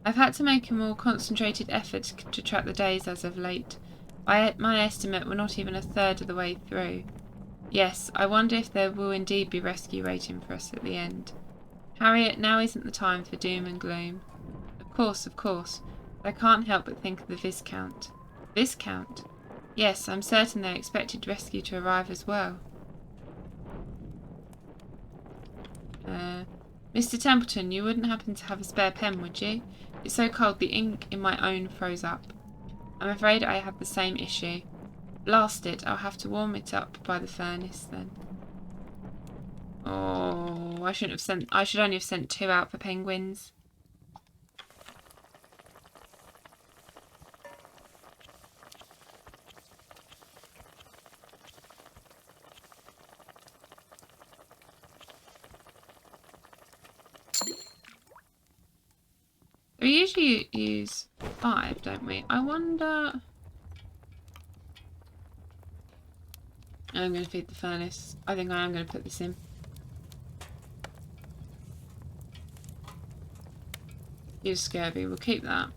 I've had to make a more concentrated effort to track the days as of late. By my estimate, we're not even a third of the way through. Yes, I wonder if there will indeed be rescue waiting for us at the end. Harriet, now isn't the time for doom and gloom. Of course. But I can't help but think of the Viscount. Viscount? Yes, I'm certain they expected rescue to arrive as well. Mr. Templeton, you wouldn't happen to have a spare pen, would you? It's so cold the ink in my own froze up. I'm afraid I have the same issue. Blast it, I'll have to warm it up by the furnace then. Oh, I should only have sent 2 out for penguins. We usually use 5, don't we? I wonder... I'm going to feed the furnace. I think I am going to put this in. Use scurvy. We'll keep that.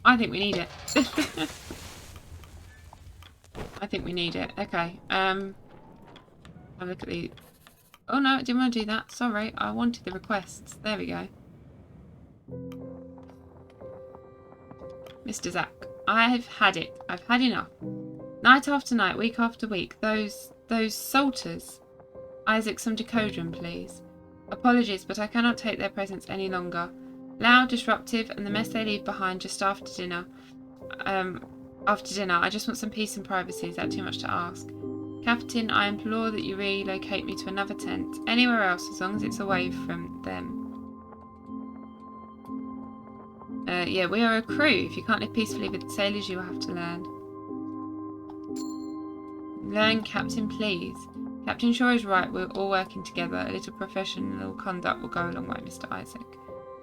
I think we need it. I think we need it. Okay. I'll look at the... Oh no, I didn't want to do that. Sorry, I wanted the requests. There we go. Mr. Zack, I've had it. I've had enough. Night after night, week after week, those salters. Isaac, some decorum, please. Apologies, but I cannot take their presence any longer. Loud, disruptive, and the mess they leave behind just after dinner. I just want some peace and privacy. Is that too much to ask? Captain, I implore that you relocate me to another tent. Anywhere else, as long as it's away from them. Yeah, we are a crew. If you can't live peacefully with sailors, you will have to learn. Learn, Captain, please. Captain Shaw is right. We're all working together. A little professional conduct will go a long way, Mr. Isaac.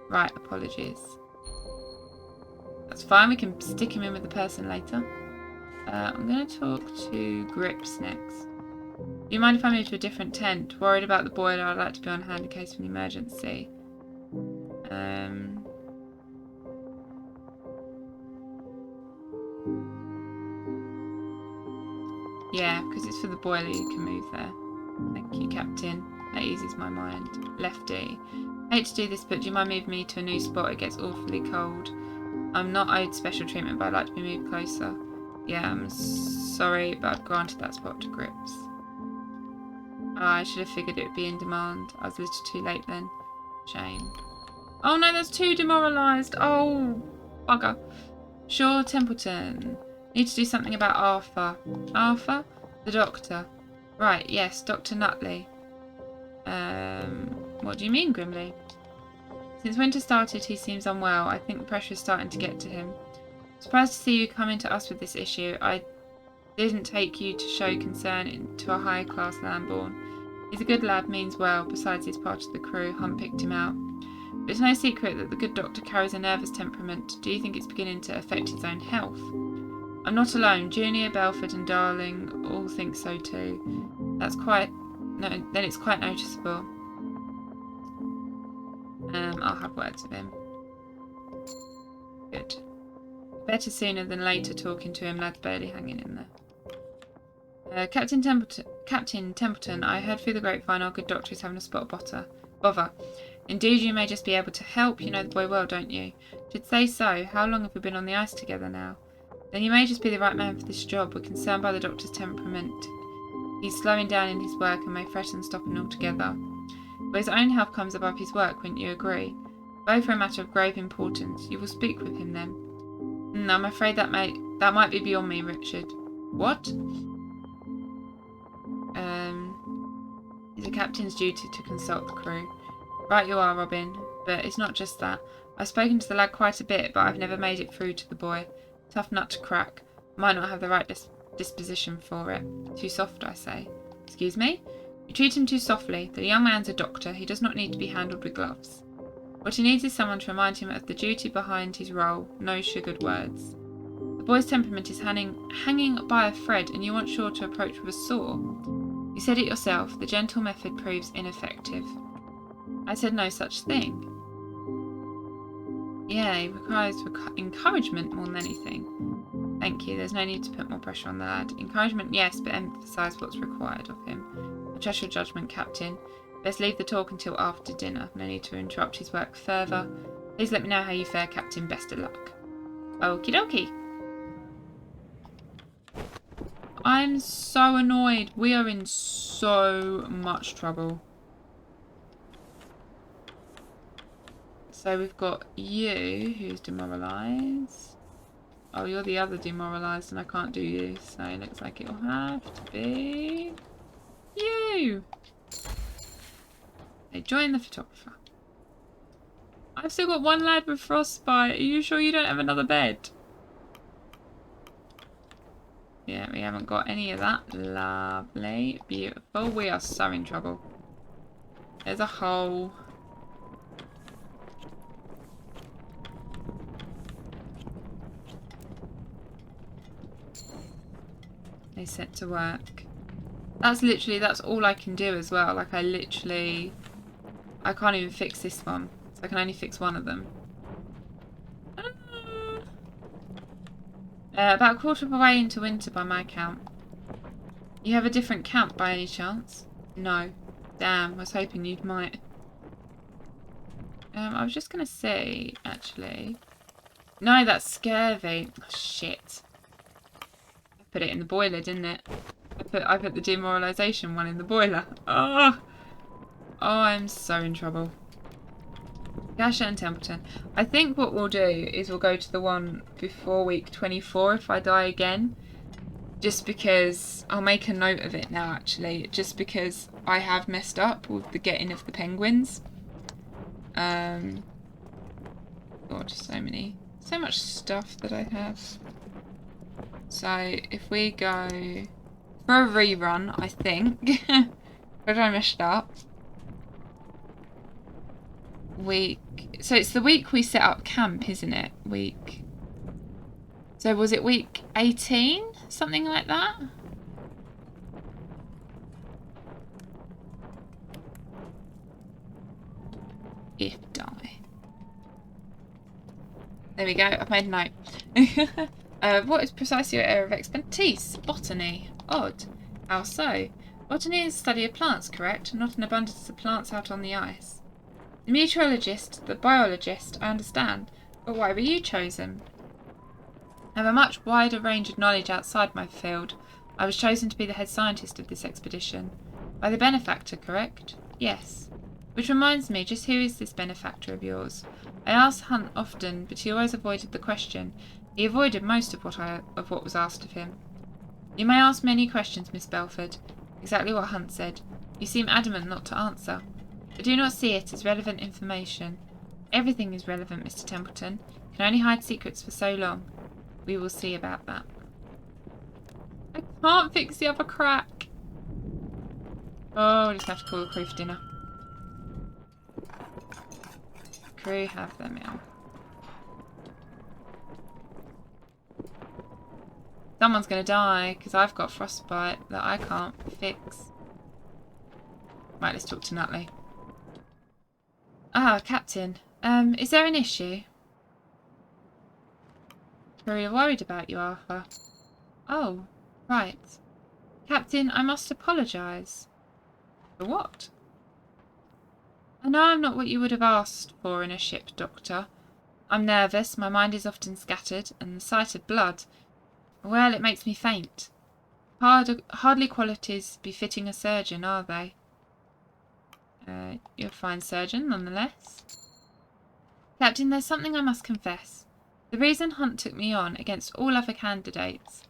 Right, apologies. That's fine. We can stick him in with the person later. I'm going to talk to Grips next. Do you mind if I move to a different tent? Worried about the boiler, I'd like to be on hand in case of an emergency. Yeah, because it's for the boiler, you can move there. Thank you, Captain. That eases my mind. Lefty. Hate to do this, but do you mind moving me to a new spot? It gets awfully cold. I'm not owed special treatment, but I'd like to be moved closer. Yeah, I'm sorry, but I've granted that spot to Grips. I should have figured it would be in demand. I was a little too late then. Shame. Oh no, there's 2 demoralised. Oh, bugger. Sure, Templeton. Need to do something about Arthur. Arthur? The doctor. Right, yes, Dr. Nutley. What do you mean, Grimley? Since winter started, he seems unwell. I think the pressure is starting to get to him. Surprised to see you coming to us with this issue. I didn't take you to show concern to a high-class landborn. He's a good lad, means well. Besides, he's part of the crew. Hunt picked him out. But it's no secret that the good doctor carries a nervous temperament. Do you think it's beginning to affect his own health? I'm not alone. Junior, Belford and Darling all think so too. Then it's quite noticeable. I'll have words with him. Good. Better sooner than later talking to him, lad's barely hanging in there. Captain Templeton, I heard through the grapevine our good doctor is having a spot of bother. Indeed, you may just be able to help. You know the boy well, don't you? Should say so. How long have we been on the ice together now? Then you may just be the right man for this job. We're concerned by the doctor's temperament. He's slowing down in his work and may threaten stopping altogether. But his own health comes above his work, wouldn't you agree? Both are a matter of grave importance. You will speak with him then. I'm afraid that might be beyond me, Richard. What? It's a captain's duty to consult the crew. Right you are, Robin. But it's not just that. I've spoken to the lad quite a bit, but I've never made it through to the boy. Tough nut to crack. Might not have the right disposition for it. Too soft, I say. Excuse me? You treat him too softly. The young man's a doctor. He does not need to be handled with gloves. What he needs is someone to remind him of the duty behind his role. No sugared words. The boy's temperament is hanging by a thread, and you want sure to approach with a saw. You said it yourself. The gentle method proves ineffective. I said no such thing. Yeah, it requires encouragement more than anything. Thank you. There's no need to put more pressure on the lad. Encouragement, yes, but emphasise what's required of him. I trust your judgment, Captain. Best leave the talk until after dinner. No need to interrupt his work further. Please let me know how you fare, Captain. Best of luck. Okie dokie. I'm so annoyed. We are in so much trouble. So we've got you, who's demoralised. Oh, you're the other demoralised and I can't do you. So it looks like it'll have to be you. Okay, join the photographer. I've still got one lad with frostbite. Are you sure you don't have another bed? Yeah, we haven't got any of that. Lovely. Beautiful. We are so in trouble. There's a hole. They set to work. That's all I can do as well. Like I can't even fix this one. So I can only fix one of them. About a quarter of the way into winter by my count. You have a different camp by any chance? No. Damn, I was hoping you might. I was just going to say, actually. No, that's scurvy. Oh, shit. I put it in the boiler, didn't it? I put the demoralisation one in the boiler. Oh, I'm so in trouble. Gasher and Templeton. I think what we'll do is we'll go to the one before week 24 if I die again. Just because I'll make a note of it now, actually. Just because I have messed up with the getting of the penguins. God, so much stuff that I have. So if we go for a rerun, I think. But I messed up. So it's the week we set up camp, isn't it? So was it week 18? something like that? If die. There we go, I've made a note. What is precisely your area of expertise? Botany. Odd. How so? Botany is the study of plants, correct? Not an abundance of plants out on the ice. The meteorologist, the biologist, I understand. But why were you chosen? I have a much wider range of knowledge outside my field. I was chosen to be the head scientist of this expedition. By the benefactor, correct? Yes. Which reminds me, just who is this benefactor of yours? I asked Hunt often, but he always avoided the question. He avoided most of what was asked of him. You may ask many questions, Miss Belford. Exactly what Hunt said. You seem adamant not to answer. I do not see it as relevant information. Everything is relevant, Mr. Templeton. You can only hide secrets for so long. We will see about that. I can't fix the other crack. Oh, we just have to call the crew for dinner. Crew have their meal. Someone's going to die because I've got frostbite that I can't fix. Right, let's talk to Nutley. Ah, Captain. Is there an issue? Very worried about you, Arthur. Oh, right. Captain, I must apologise. For what? I know I'm not what you would have asked for in a ship, Doctor. I'm nervous, my mind is often scattered, and the sight of blood, well, it makes me faint. Hardly qualities befitting a surgeon, are they? You're a fine surgeon, nonetheless. Captain, there's something I must confess. The reason Hunt took me on against all other candidates,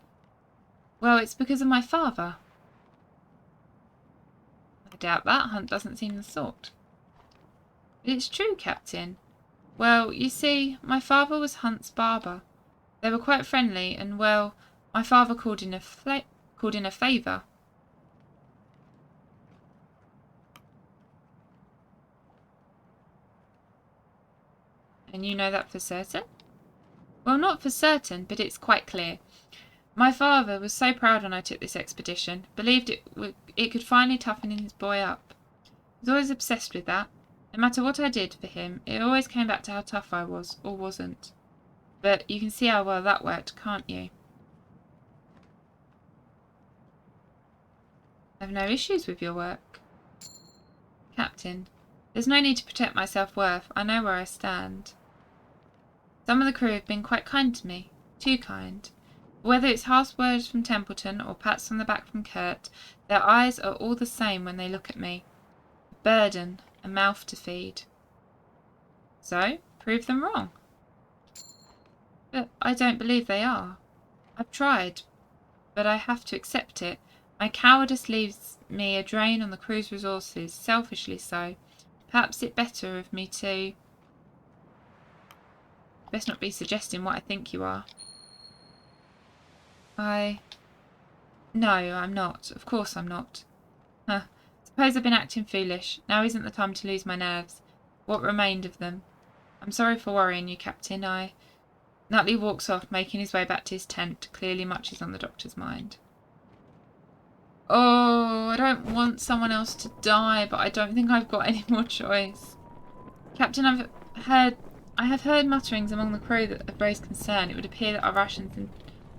well, it's because of my father. I doubt that. Hunt doesn't seem the sort. But it's true, Captain. Well, you see, my father was Hunt's barber. They were quite friendly, and, well, my father called in a favour. And you know that for certain? Well, not for certain, but it's quite clear. My father was so proud when I took this expedition, believed it could finally toughen his boy up. He was always obsessed with that. No matter what I did for him, it always came back to how tough I was, or wasn't. But you can see how well that worked, can't you? I have no issues with your work. Captain, there's no need to protect my self-worth. I know where I stand. Some of the crew have been quite kind to me. Too kind. Whether it's harsh words from Templeton or pats on the back from Kurt, their eyes are all the same when they look at me. A burden, a mouth to feed. So, prove them wrong. But I don't believe they are. I've tried, but I have to accept it. My cowardice leaves me a drain on the crew's resources, selfishly so. Perhaps it's better of me to... Best not be suggesting what I think you are. No, I'm not. Of course I'm not. Huh. Suppose I've been acting foolish. Now isn't the time to lose my nerves. What remained of them? I'm sorry for worrying you, Captain. Nutley walks off, making his way back to his tent. Clearly much is on the doctor's mind. Oh, I don't want someone else to die, but I don't think I've got any more choice. Captain, I have heard mutterings among the crew that have raised concern. It would appear that our rations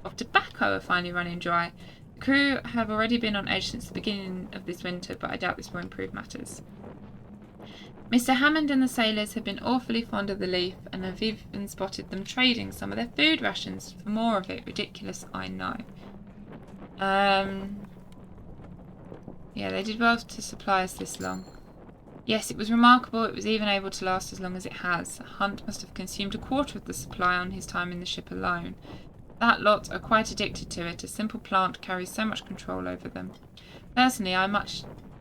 of tobacco are finally running dry. The crew have already been on edge since the beginning of this winter, but I doubt this will improve matters. Mr. Hammond and the sailors have been awfully fond of the leaf, and have even spotted them trading some of their food rations for more of it. Ridiculous, I know. Yeah, they did well to supply us this long. Yes, it was remarkable it was even able to last as long as it has. Hunt must have consumed a quarter of the supply on his time in the ship alone. That lot are quite addicted to it. A simple plant carries so much control over them. Personally, I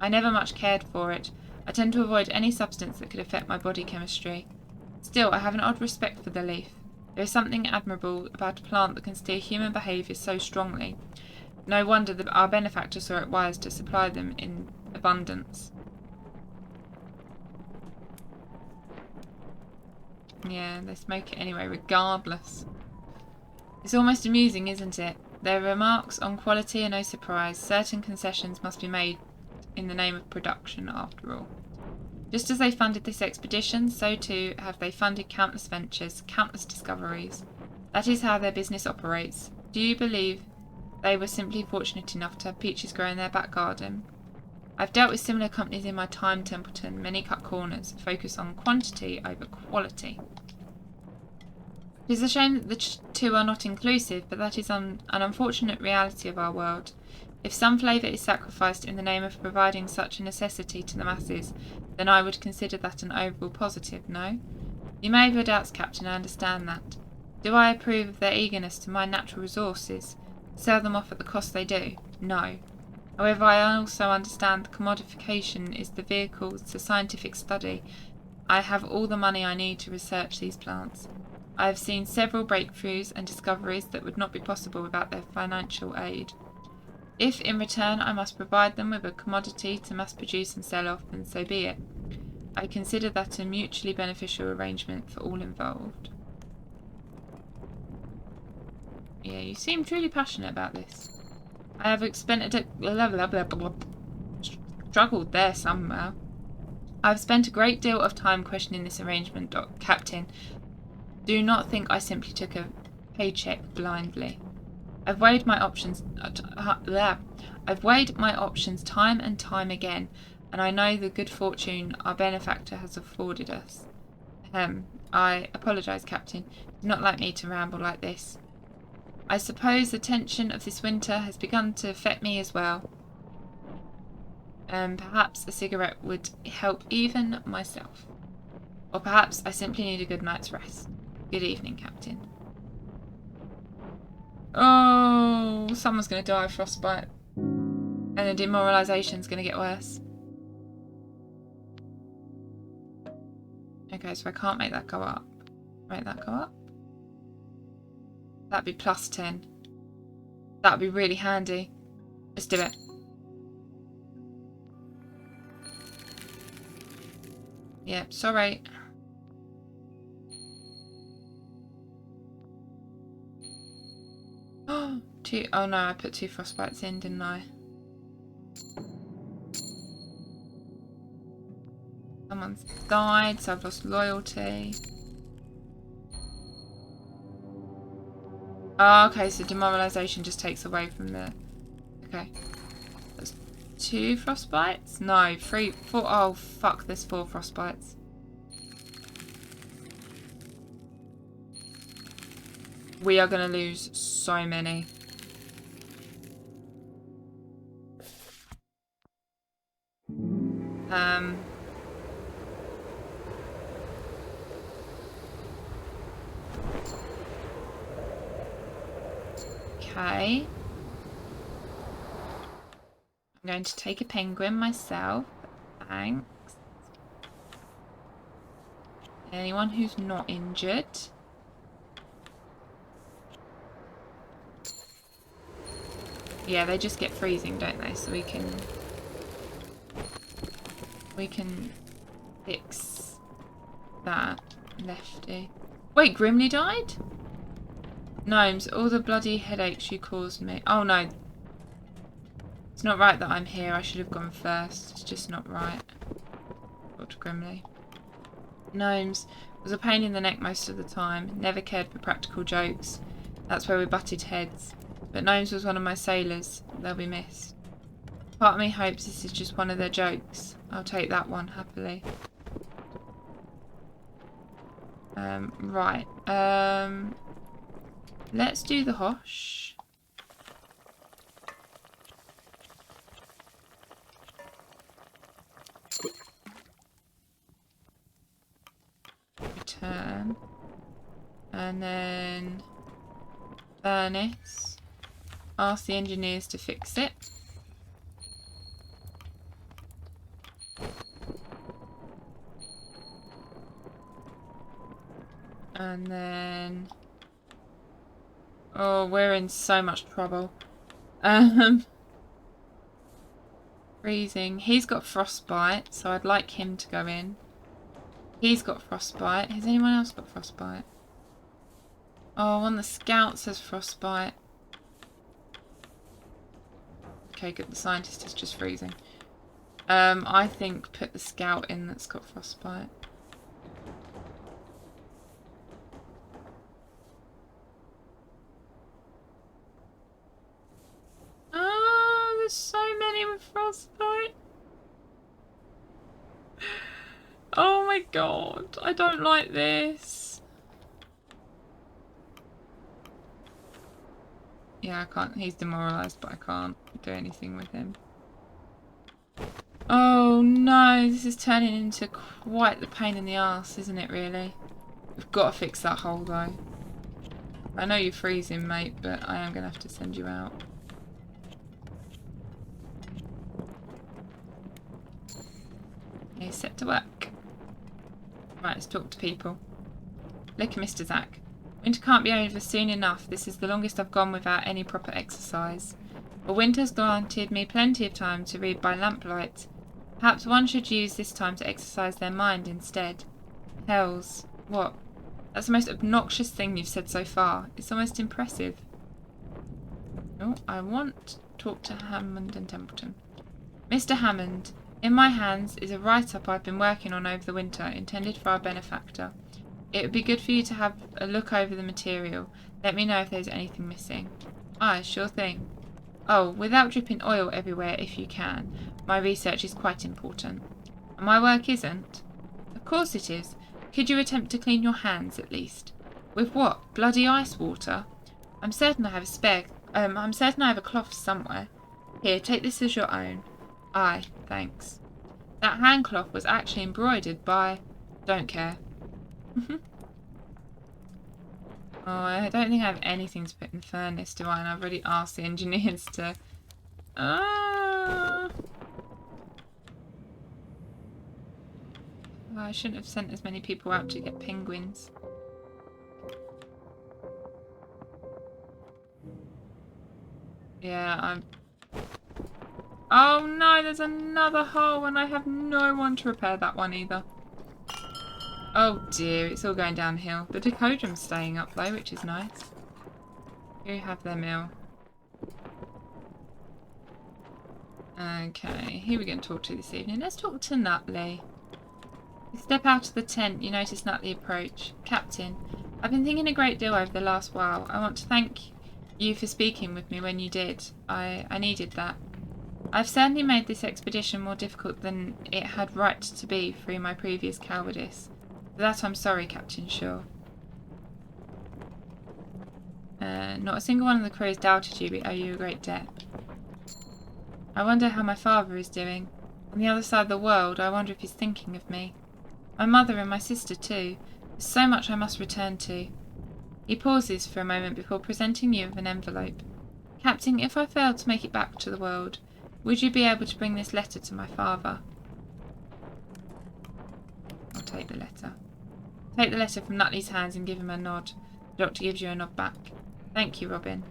never much cared for it. I tend to avoid any substance that could affect my body chemistry. Still, I have an odd respect for the leaf. There is something admirable about a plant that can steer human behaviour so strongly. No wonder that our benefactor saw it wise to supply them in abundance. Yeah, they smoke it anyway, regardless. It's almost amusing, isn't it? Their remarks on quality are no surprise. Certain concessions must be made in the name of production, after all. Just as they funded this expedition, so too have they funded countless ventures, countless discoveries. That is how their business operates. Do you believe they were simply fortunate enough to have peaches grow in their back garden? I've dealt with similar companies in my time, Templeton. Many cut corners, focus on quantity over quality. It is a shame that the two are not inclusive, but that is an unfortunate reality of our world. If some flavour is sacrificed in the name of providing such a necessity to the masses, then I would consider that an overall positive, no? You may have your doubts, Captain, I understand that. Do I approve of their eagerness to mine natural resources, sell them off at the cost they do? No. However, I also understand that commodification is the vehicle to scientific study. I have all the money I need to research these plants. I have seen several breakthroughs and discoveries that would not be possible without their financial aid. If, in return, I must provide them with a commodity to mass produce and sell off, then so be it. I consider that a mutually beneficial arrangement for all involved. Yeah, you seem truly passionate about this. I have struggled there somehow. I have spent a great deal of time questioning this arrangement, Captain. Do not think I simply took a paycheck blindly. I've weighed my options. I've weighed my options time and time again, and I know the good fortune our benefactor has afforded us. I apologise, Captain. Do not like me to ramble like this. I suppose the tension of this winter has begun to affect me as well. Perhaps a cigarette would help even myself. Or perhaps I simply need a good night's rest. Good evening, Captain. Oh, someone's going to die of frostbite. And the demoralisation's going to get worse. Okay, so I can't make that go up. Make that go up. That'd be plus 10. That'd be really handy. Let's do it. Yep, sorry. Oh no, I put 2 frostbites in, didn't I? Someone's died, so I've lost loyalty. Oh, okay, so demoralisation just takes away from the... Okay. That's 2 frostbites? No, 3, 4... Oh, fuck, there's 4 frostbites. We are going to lose so many. Okay. I'm going to take a penguin myself. Thanks. Anyone who's not injured. Yeah, they just get freezing, don't they? So we can fix that. Lefty. Wait, Grimly died? Gnomes, all the bloody headaches you caused me. Oh no. It's not right that I'm here. I should have gone first. It's just not right. Dr. Grimly. Gnomes. Was a pain in the neck most of the time. Never cared for practical jokes. That's where we butted heads. But Gnomes was one of my sailors. They'll be missed. Part of me hopes this is just one of their jokes. I'll take that one happily. Right. Let's do the Hosh. Return. And then furnace. Ask the engineers to fix it. And then... Oh, we're in so much trouble. Freezing. He's got frostbite, so I'd like him to go in. He's got frostbite. Has anyone else got frostbite? Oh, one of the scouts has frostbite. Okay, good. The scientist is just freezing. I think put the scout in that's got frostbite. Oh, there's so many with frostbite. Oh my god, I don't like this. Yeah, I can't. He's demoralised, but I can't do anything with him. Oh no, this is turning into quite the pain in the arse, isn't it, really? We've got to fix that hole, though. I know you're freezing, mate, but I am going to have to send you out. Okay, set to work. Right, let's talk to people. Look, Mr. Zack. Winter can't be over soon enough. This is the longest I've gone without any proper exercise. But winter's granted me plenty of time to read by lamplight. Perhaps one should use this time to exercise their mind instead. Hells. What? That's the most obnoxious thing you've said so far. It's almost impressive. Oh, I want to talk to Hammond and Templeton. Mr. Hammond, in my hands is a write-up I've been working on over the winter, intended for our benefactor. It would be good for you to have a look over the material. Let me know if there's anything missing. Aye, sure thing. Oh, without dripping oil everywhere if you can. My research is quite important. And my work isn't? Of course it is. Could you attempt to clean your hands at least? With what? Bloody ice water? I'm certain I have a spare. I'm certain I have a cloth somewhere. Here, take this as your own. Aye, thanks. That hand cloth was actually embroidered by... Don't care. Oh, I don't think I have anything to put in the furnace, do I? And I've already asked the engineers to... Oh, I shouldn't have sent as many people out to get penguins. Yeah, I'm... Oh no, there's another hole and I have no one to repair that one either. Oh dear, it's all going downhill. The decodrum's staying up though, which is nice. Here you have their meal. Okay, who are we going to talk to this evening? Let's talk to Nutley. You step out of the tent, you notice Nutley approach. Captain, I've been thinking a great deal over the last while. I want to thank you for speaking with me when you did. I needed that. I've certainly made this expedition more difficult than it had right to be through my previous cowardice. For that I'm sorry, Captain Shaw. Not a single one of the crew has doubted you, but owe you a great debt. I wonder how my father is doing. On the other side of the world, I wonder if he's thinking of me. My mother and my sister too. There's so much I must return to. He pauses for a moment before presenting you with an envelope. Captain, if I fail to make it back to the world, would you be able to bring this letter to my father? I'll take the letter. Take the letter from Nutley's hands and give him a nod. The doctor gives you a nod back. Thank you, Robin.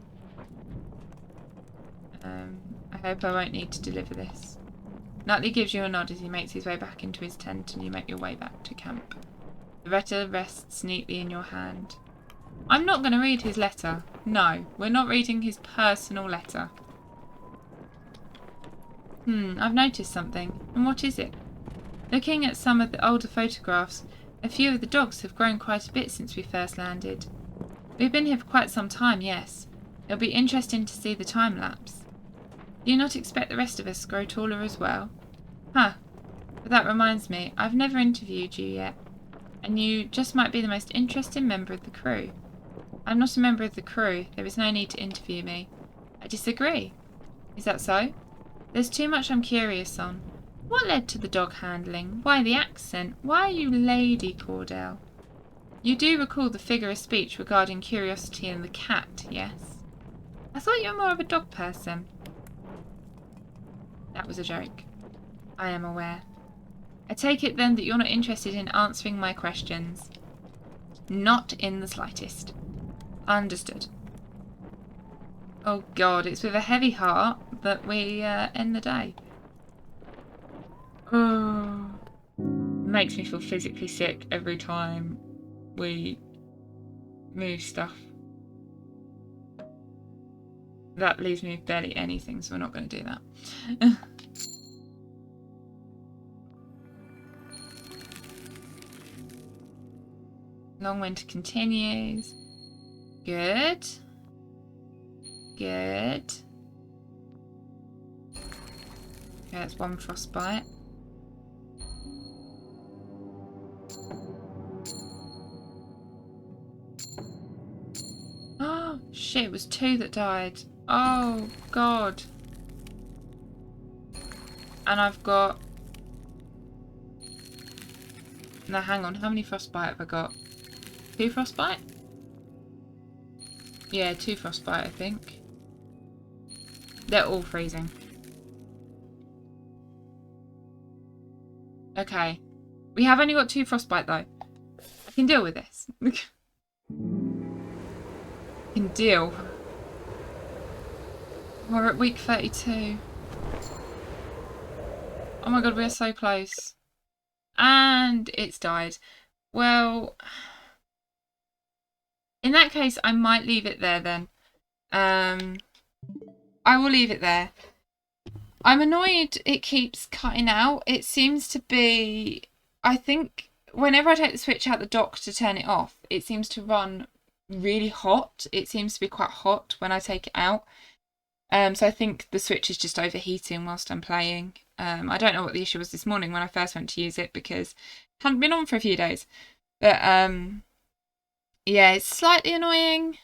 I hope I won't need to deliver this. Nutley gives you a nod as he makes his way back into his tent and you make your way back to camp. The letter rests neatly in your hand. I'm not going to read his letter. No, we're not reading his personal letter. I've noticed something. And what is it? Looking at some of the older photographs, a few of the dogs have grown quite a bit since we first landed. We've been here for quite some time, yes. It'll be interesting to see the time-lapse. Do you not expect the rest of us to grow taller as well? Huh. But that reminds me, I've never interviewed you yet. And you just might be the most interesting member of the crew. I'm not a member of the crew. There is no need to interview me. I disagree. Is that so? There's too much I'm curious on. What led to the dog handling? Why the accent? Why are you Lady Cordell? You do recall the figure of speech regarding curiosity and the cat, yes? I thought you were more of a dog person. That was a joke. I am aware. I take it then that you're not interested in answering my questions. Not in the slightest. Understood. Oh God, it's with a heavy heart that we end the day. Oh, makes me feel physically sick every time we move stuff. That leaves me with barely anything, so we're not going to do that. Long winter continues. Good. Good. Okay, that's one frostbite. Oh, shit, it was 2 that died. Oh, God. And I've got... Now, hang on. How many frostbite have I got? 2 frostbite? Yeah, 2 frostbite, I think. They're all freezing. Okay. We have only got 2 frostbite, though. I can deal with this. Can deal. We're at week 32. Oh my god, we're so close. And it's died. Well, in that case, I might leave it there then. I will leave it there. I'm annoyed it keeps cutting out. It seems to be... I think whenever I take the switch out the dock to turn it off, it seems to run really hot. It seems to be quite hot when I take it out. So I think the switch is just overheating whilst I'm playing. I don't know what the issue was this morning when I first went to use it because it hadn't been on for a few days. But yeah, it's slightly annoying.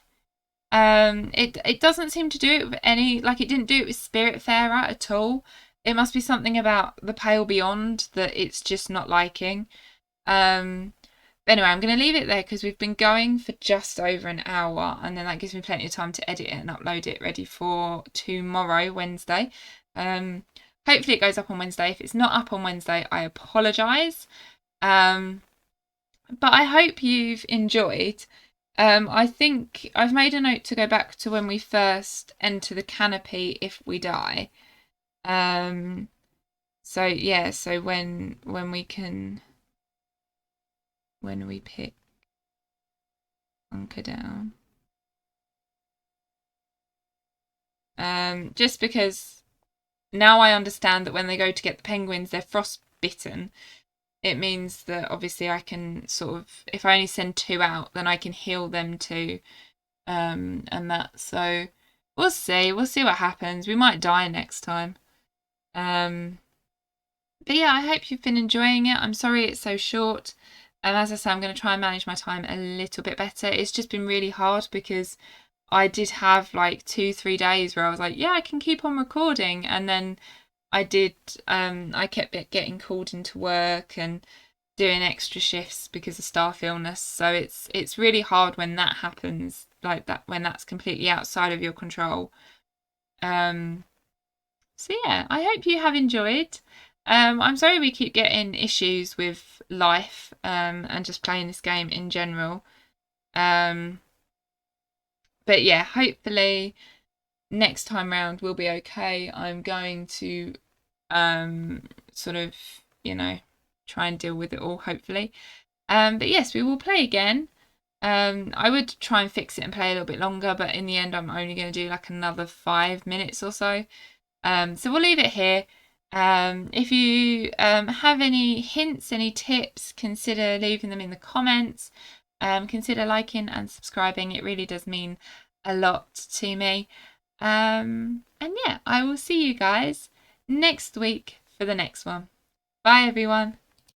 It doesn't seem to do it with any, like it didn't do it with Spiritfarer at all. It must be something about the Pale Beyond that it's just not liking. But anyway, I'm going to leave it there because we've been going for just over an hour, and then that gives me plenty of time to edit it and upload it ready for tomorrow, Wednesday. Hopefully it goes up on Wednesday. If it's not up on Wednesday, I apologise. But I hope you've enjoyed. I think I've made a note to go back to when we first enter the canopy if we die. So yeah, so when we pick Hunker Down. Just because now I understand that when they go to get the penguins, they're frostbitten. It means that obviously I can sort of, if I only send 2 out, then I can heal them too. And that, so we'll see what happens. We might die next time. But yeah, I hope you've been enjoying it. I'm sorry it's so short. And as I say, I'm going to try and manage my time a little bit better. It's just been really hard because I did have like 2-3 days where I was like, yeah, I can keep on recording. And then I kept getting called into work and doing extra shifts because of staff illness. So it's really hard when that happens, like that, when that's completely outside of your control. So yeah, I hope you have enjoyed. I'm sorry we keep getting issues with life and just playing this game in general. But yeah, hopefully next time round we'll be okay. I'm going to sort of, try and deal with it all, hopefully. But yes, we will play again. I would try and fix it and play a little bit longer, but in the end I'm only going to do like another 5 minutes or so. So we'll leave it here. If you have any hints, any tips, consider leaving them in the comments. Consider liking and subscribing. It really does mean a lot to me. And yeah, I will see you guys next week for the next one. Bye everyone.